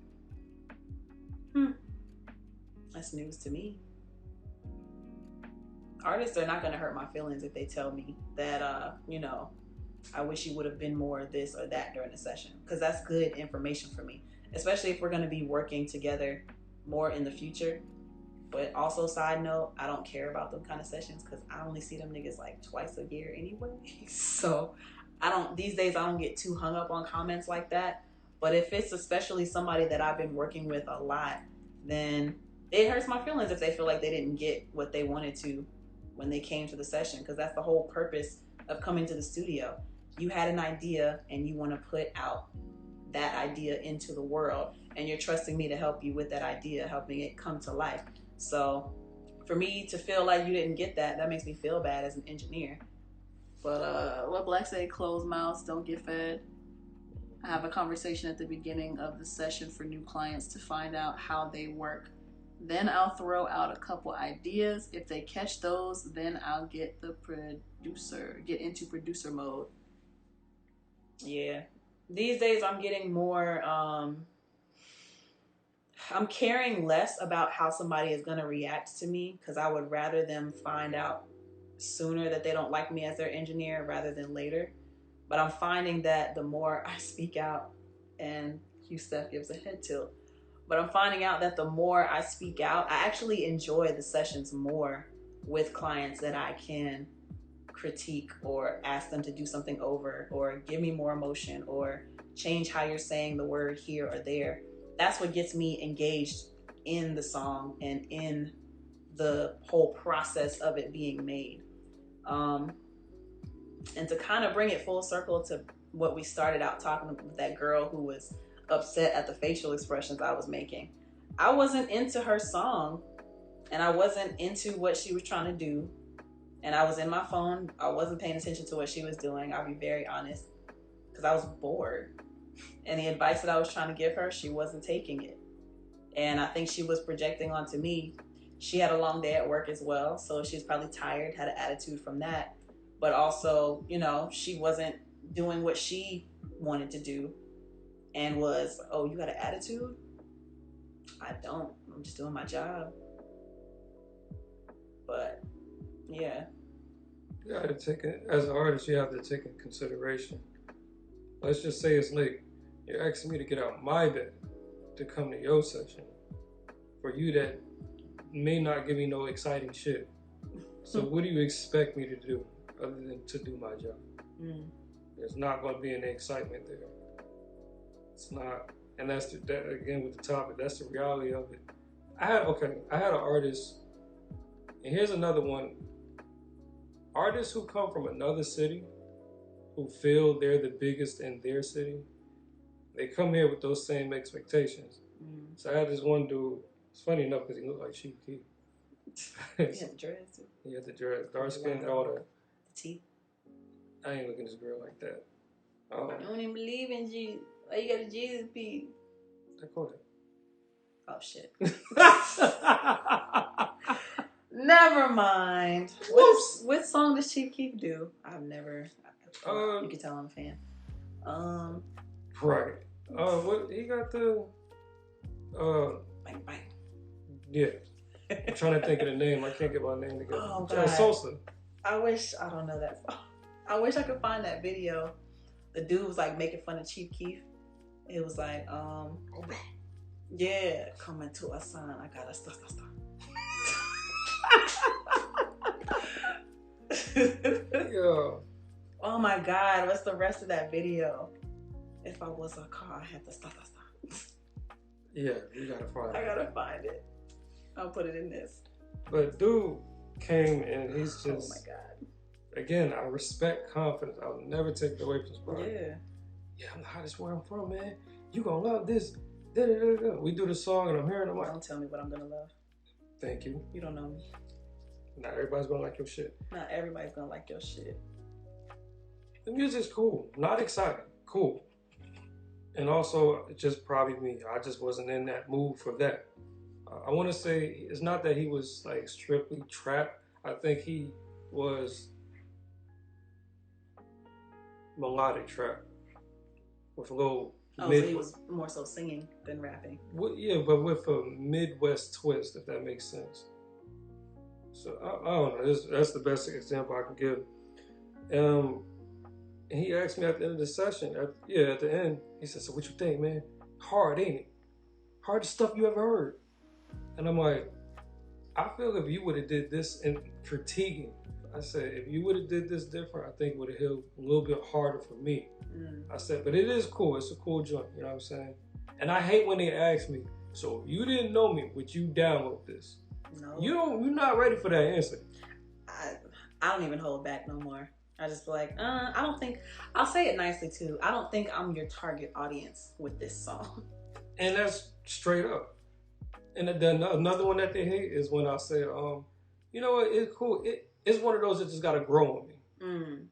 That's news to me. Artists are not going to hurt my feelings if they tell me that, I wish you would have been more this or that during the session, because that's good information for me, especially if we're going to be working together more in the future. But also, side note, I don't care about them kind of sessions because I only see them niggas like twice a year anyway. So these days I don't get too hung up on comments like that. But if it's especially somebody that I've been working with a lot, then it hurts my feelings if they feel like they didn't get what they wanted to when they came to the session, because that's the whole purpose of coming to the studio. You had an idea and you want to put out that idea into the world, and you're trusting me to help you with that idea, helping it come to life. So for me to feel like you didn't get that makes me feel bad as an engineer. But what Black say, closed mouths don't get fed. I have a conversation at the beginning of the session for new clients to find out how they work. Then I'll throw out a couple ideas. If they catch those, then I'll get into producer mode. Yeah. These days I'm getting more, I'm caring less about how somebody is going to react to me, because I would rather them find out sooner that they don't like me as their engineer rather than later. But I'm finding that the more I speak out, and Hugh Steph gives a head tilt, but I'm finding out that the more I speak out, I actually enjoy the sessions more with clients that I can critique or ask them to do something over or give me more emotion or change how you're saying the word here or there. That's what gets me engaged in the song and in the whole process of it being made. And to kind of bring it full circle to what we started out talking about, with that girl who was upset at the facial expressions I was making. I wasn't into her song, and I wasn't into what she was trying to do, and I was in my phone. I wasn't paying attention to what she was doing. I'll be very honest, because I was bored. And the advice that I was trying to give her, she wasn't taking it. And I think she was projecting onto me. She had a long day at work as well, so she was probably tired, had an attitude from that. But also, she wasn't doing what she wanted to do, and was, oh, you got an attitude? I don't. I'm just doing my job. But yeah. You gotta take it, as an artist, you have to take in consideration. Let's just say it's late. You're asking me to get out my bed to come to your session for you that may not give me no exciting shit. So what do you expect me to do other than to do my job? There's not going to be any excitement there. It's not, and that's that again with the topic. That's the reality of it. I had an artist, and here's another one. Artists who come from another city, who feel they're the biggest in their city, they come here with those same expectations. So I had this one dude. It's funny enough because he looked like Chief Keef. He had the dreads too. He had the dreads, dark skin, all that. The teeth. I ain't looking at this girl like that. You don't even believe in Jesus. Why you got a Jesus piece? I caught it. Oh shit. Never mind. What song does Chief Keef do? I've never. You can tell I'm a fan. Right. What he got the? Bang bang. Yeah. I'm trying to think of the name. I can't get my name together. Oh God. Sosa. I don't know that song. I wish I could find that video. The dude was like making fun of Chief Keef. It was like, yeah, coming to a sign. I gotta stop. Yo. Oh my God, what's the rest of that video? If I was a car, I had to stop. Yeah, you gotta find it. I gotta find it. I'll put it in this. But dude, came and he's Oh just, my God. again, I respect confidence. I'll never take it away from somebody. Yeah. Yeah, I'm the hottest where I'm from, man. You gonna love this. Da, da, da, da. We do the song and I'm hearing, I'm like, Don't tell me what I'm gonna love. thank you. You don't know me. Not everybody's gonna like your shit. Not everybody's gonna like your shit. The music's cool. Not exciting. Cool. And also, it's just probably me. I just wasn't in that mood for that. I want to say it's not that he was like strictly trap. I think he was melodic trap with a little So he was more so singing than rapping. yeah, but with a Midwest twist, if that makes sense. So I don't know. That's the best example I can give. And he asked me at the end of the session, at the end, he said, "So what you think, man? Hard, ain't it? Hardest stuff you ever heard." And I'm like, I feel if you would have did this and critiquing, I said, if you would have did this different, I think it would have hit a little bit harder for me. I said, but it is cool. It's a cool joint, you know what I'm saying? And I hate when they ask me, so if you didn't know me, would you download this? No. You're not ready for that answer. I don't even hold back no more. I just feel like, I don't think, I'll say it nicely too. I don't think I'm your target audience with this song. And that's straight up. And then another one that they hate is when I say, you know what, it's cool. It's one of those that just gotta grow on me.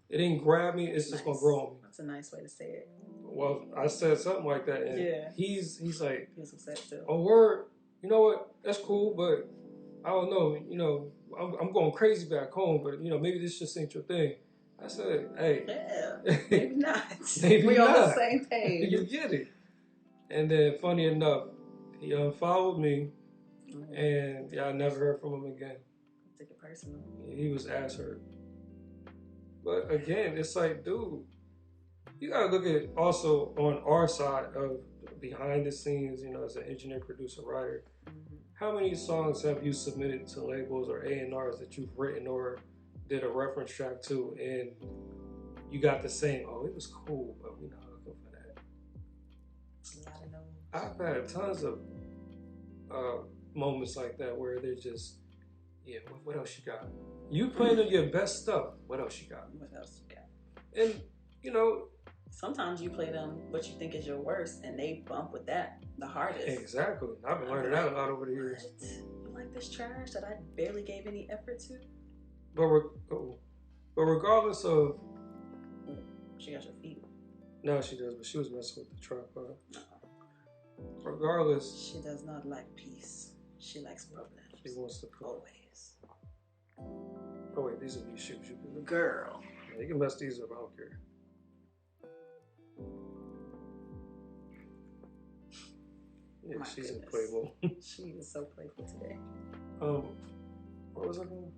It didn't grab me, it's just gonna grow on me. That's a nice way to say it. Well, I said something like that, and Yeah. he's like, He's upset too. "Oh, word, you know what? That's cool, but I don't know. You know, I'm going crazy back home, but you know, maybe this just ain't your thing." I said, "Hey, Yeah, maybe not. Maybe we on the not. same page. You get it." And then, funny enough, he unfollowed me, and I never heard from him again. Take it personal. He was ass hurt. But again, it's like, dude, you gotta look at it also on our side of behind the scenes, you know, as an engineer, producer, writer. How many songs have you submitted to labels or A&Rs that you've written or did a reference track to, and you got the same, "Oh, it was cool, but we're not looking for that"? I don't know. I've had tons of moments like that where they're just, "Yeah, what else you got? You playing on your best stuff. What else you got?" What else you got? And you know, sometimes you play them what you think is your worst, and they bump with that the hardest. exactly. I've been learning that a lot over the years. What? You like this trash that I barely gave any effort to? But regardless of, She got your feet. no, she does, but she was messing with the tripod. Regardless, She does not like peace. She likes problems. she wants to put. Always. Oh wait, these are these shoes. You can, Girl. you can mess these up. I don't care. Yeah, My she's goodness. in Playboy. She is so playful today. What was I doing?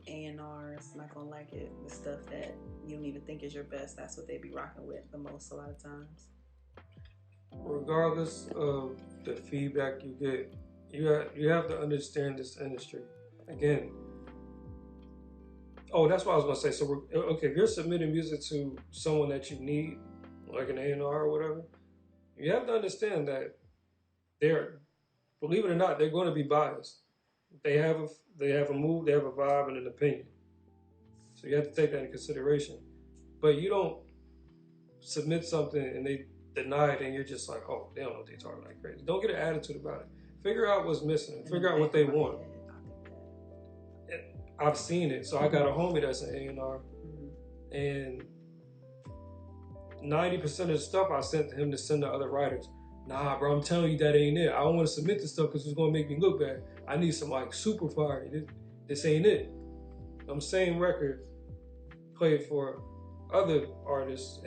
A&Rs, not gonna like it. The stuff that you don't even think is your best, that's what they be rocking with the most a lot of times. Regardless of the feedback you get, you have to understand this industry. Again, that's what I was gonna say. So, okay, if you're submitting music to someone that you need, like an A&R or whatever, you have to understand that believe it or not, they're going to be biased. They have a mood, they have a vibe, and an opinion. So you have to take that into consideration. But you don't submit something and they deny it, and you're just like, "Oh, they don't know what they're talking like crazy." Don't get an attitude about it. Figure out what's missing. Figure out what they want. I've seen it. So I got a homie that's an A&R, and 90% of the stuff I sent to him to send to other writers. "Nah, bro, I'm telling you that ain't it. I don't want to submit this stuff because it's gonna make me look bad. I need some like super fire. This ain't it." I'm saying record played for other artists,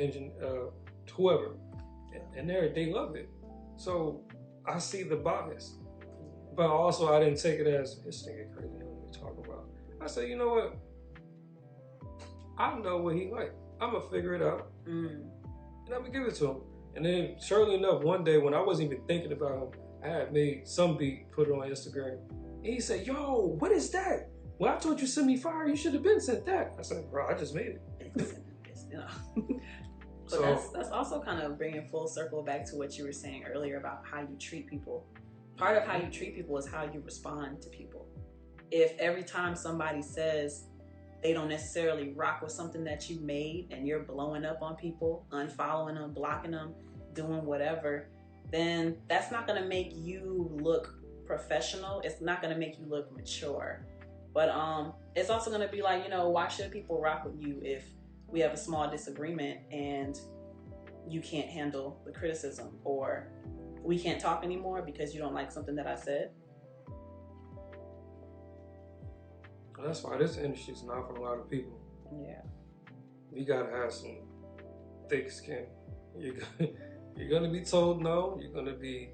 whoever, and they love it. So I see the bias, but also I didn't take it as this nigga crazy. What are we talking about? I said, you know what? I know what he like. I'm gonna figure it out, and I'm gonna give it to him. And then, surely enough, one day when I wasn't even thinking about him, I had made some beat, put it on Instagram. And he said, "Yo, what is that? Well, I told you send me fire. You should have been sent that." I said, "Bro, I just made it." But So that's also kind of bringing full circle back to what you were saying earlier about how you treat people. Part of how you treat people is how you respond to people. if every time somebody says they don't necessarily rock with something that you made and you're blowing up on people, unfollowing them, blocking them, doing whatever, then that's not going to make you look professional. It's not going to make you look mature. But it's also going to be like, why should people rock with you if we have a small disagreement and you can't handle the criticism, or we can't talk anymore because you don't like something that I said? That's why this industry is not for a lot of people. Yeah. You gotta have some thick skin. You're gonna be told no. You're gonna be.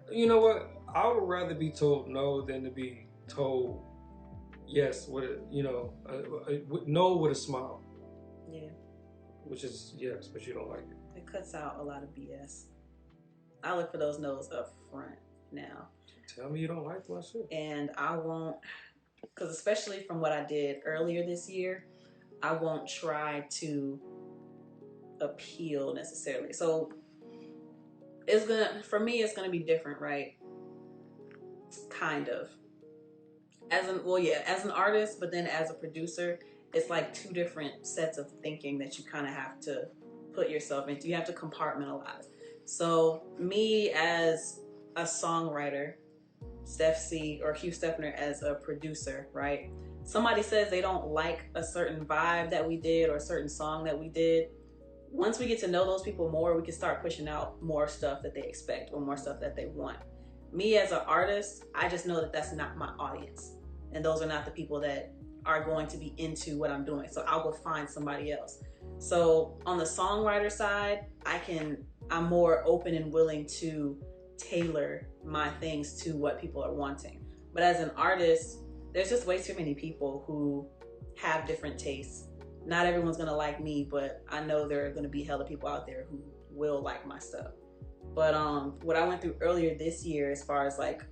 You know what? I would rather be told no than to be told yes with no with a smile. Yeah. Which is yes, but you don't like it. It cuts out a lot of BS. I look for those no's up front now. Tell me you don't like my shit. And I won't, because especially from what I did earlier this year, I won't try to appeal necessarily. So for me, it's gonna be different, right? Kind of. As an artist, but then as a producer, it's like two different sets of thinking that you kind of have to put yourself into. You have to compartmentalize. So me as a songwriter, Steph C or Hugh Stephner as a producer, right? Somebody says they don't like a certain vibe that we did or a certain song that we did. Once we get to know those people more, we can start pushing out more stuff that they expect or more stuff that they want. Me as an artist, I just know that that's not my audience. And those are not the people that are going to be into what I'm doing. So I'll go find somebody else. So on the songwriter side, I'm more open and willing to tailor my things to what people are wanting. But as an artist, there's just way too many people who have different tastes. Not everyone's gonna like me, but I know there are gonna be hella people out there who will like my stuff. But what I went through earlier this year, as far as like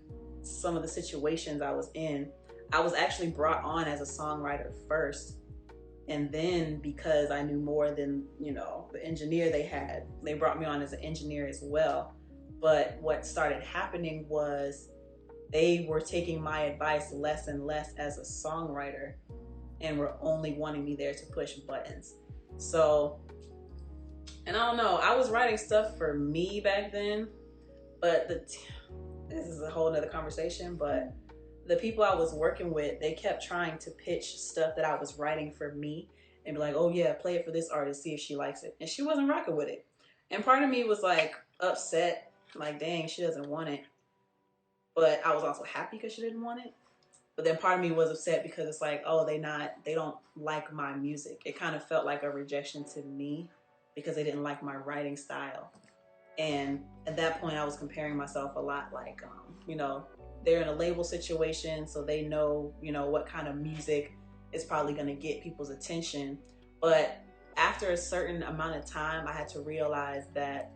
some of the situations I was in, I was actually brought on as a songwriter first. And then because I knew more than, the engineer they brought me on as an engineer as well. But what started happening was they were taking my advice less and less as a songwriter and were only wanting me there to push buttons. So, and I don't know, I was writing stuff for me back then, but this is a whole nother conversation, but the people I was working with, they kept trying to pitch stuff that I was writing for me and be like, oh yeah, play it for this artist, see if she likes it. And she wasn't rocking with it. And part of me was like upset, like, dang, she doesn't want it. But I was also happy because she didn't want it. But then part of me was upset because it's like, oh, they don't like my music. It kind of felt like a rejection to me because they didn't like my writing style. And at that point I was comparing myself a lot, like, they're in a label situation, so they know, what kind of music is probably going to get people's attention. But after a certain amount of time, I had to realize that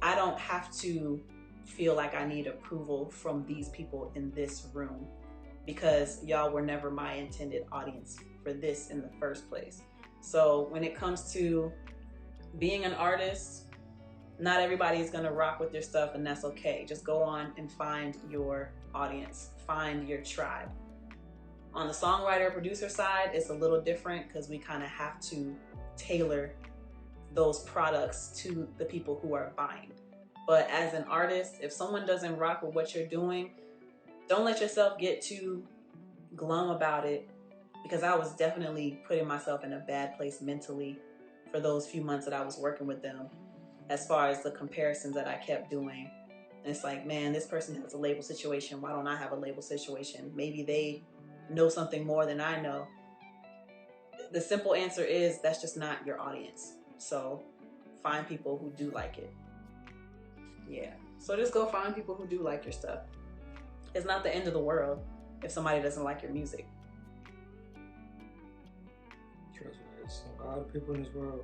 I don't have to feel like I need approval from these people in this room, because y'all were never my intended audience for this in the first place. So when it comes to being an artist, not everybody is gonna rock with your stuff, and that's okay. Just go on and find your audience, find your tribe. On the songwriter producer side, it's a little different because we kind of have to tailor those products to the people who are buying. But as an artist, if someone doesn't rock with what you're doing, don't let yourself get too glum about it, because I was definitely putting myself in a bad place mentally for those few months that I was working with them, as far as the comparisons that I kept doing. And it's like, man, this person has a label situation. Why don't I have a label situation? Maybe they know something more than I know. The simple answer is that's just not your audience. So find people who do like it. Yeah. So just go find people who do like your stuff. It's not the end of the world if somebody doesn't like your music. Trust me, there's a lot of people in this world.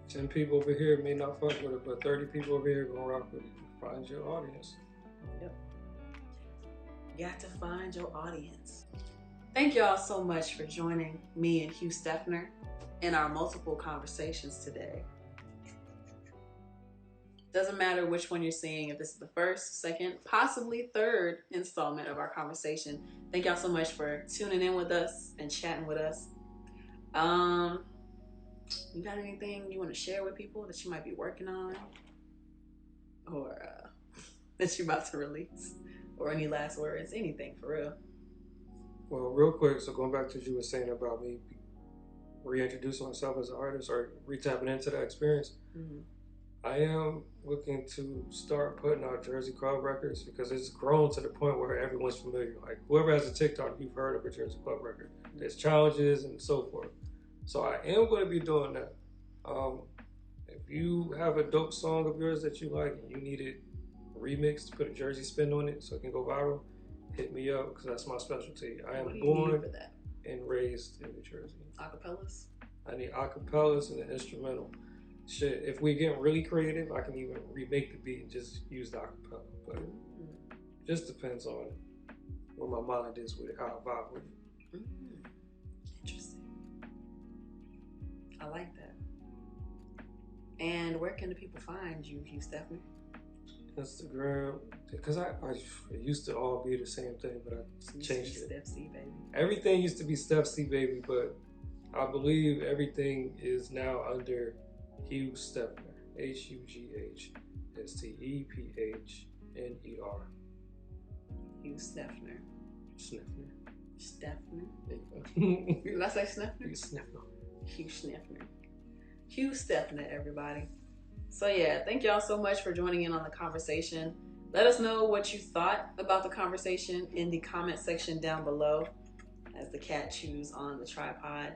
10 people over here may not fuck with it, but 30 people over here gonna rock with it. Find your audience. Yep. You got to find your audience. Thank y'all so much for joining me and Hugh Stephner in our multiple conversations today. Doesn't matter which one you're seeing, if this is the first, second, possibly third installment of our conversation. Thank y'all so much for tuning in with us and chatting with us. You got anything you want to share with people that you might be working on, or that you're about to release, or any last words, anything for real? Well, real quick, so going back to what you were saying about me reintroducing myself as an artist or re-tapping into that experience, I am looking to start putting out Jersey Club records because it's grown to the point where everyone's familiar. Like, whoever has a TikTok, you've heard of a Jersey Club record. There's challenges and so forth. So I am going to be doing that. If you have a dope song of yours that you like and you need it remixed to put a Jersey spin on it so it can go viral, hit me up because that's my specialty. I am born and raised in New Jersey. Acapellas? I need acapellas and an instrumental. Shit, if we get really creative, I can even remake the beat and just use the acapella. But it just depends on where my mind is with it, how I vibe with it. Interesting. I like that. And where can the people find you, Hugh Stephner? Instagram, because it used to all be the same thing, but I changed it. Steph C, baby. Everything used to be Steph C, baby, but I believe everything is now under Hugh Stephner, HUGH STEPHNER. Hugh Stephner. Sneffner. Stephner. There you go. Did I say Sneffner? Sneffner. Hugh Stephner. Hugh Stephner, everybody. So yeah, thank y'all so much for joining in on the conversation. Let us know what you thought about the conversation in the comment section down below as the cat chews on the tripod.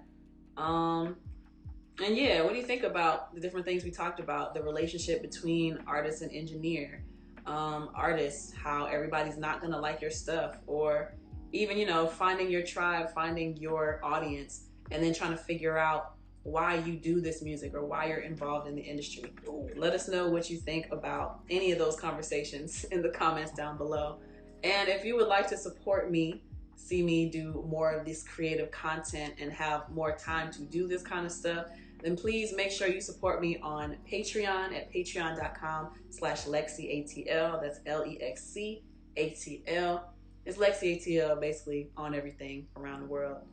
And yeah, what do you think about the different things we talked about? The relationship between artist and engineer, artists, how everybody's not gonna like your stuff, or even, you know, finding your tribe, finding your audience, and then trying to figure out why you do this music or why you're involved in the industry. Let us know what you think about any of those conversations in the comments down below. And if you would like to support me, see me do more of this creative content and have more time to do this kind of stuff, then please make sure you support me on Patreon at patreon.com/LexCATL. That's LEXCATL. It's LexCATL basically on everything around the world.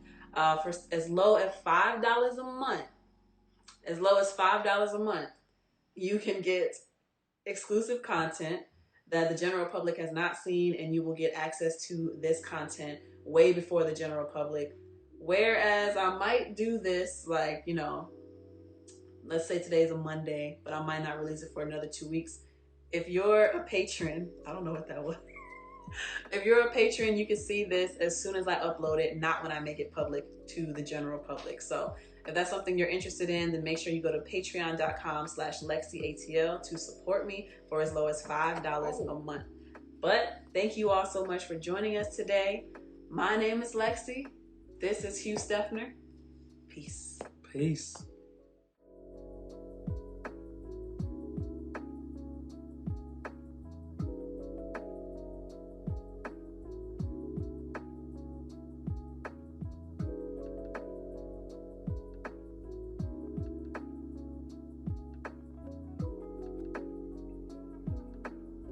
For as low as $5 a month, you can get exclusive content that the general public has not seen, and you will get access to this content way before the general public. Whereas I might do this, like, you know, let's say today's a Monday, but I might not release it for another 2 weeks. If you're a patron, I don't know what that was. If you're a patron, you can see this as soon as I upload it, not when I make it public to the general public. So if that's something you're interested in, then make sure you go to patreon.com/LexCATL to support me for as low as $5 a month. But thank you all so much for joining us today. My name is Lexi. This is Hugh Stephner. Peace. Peace.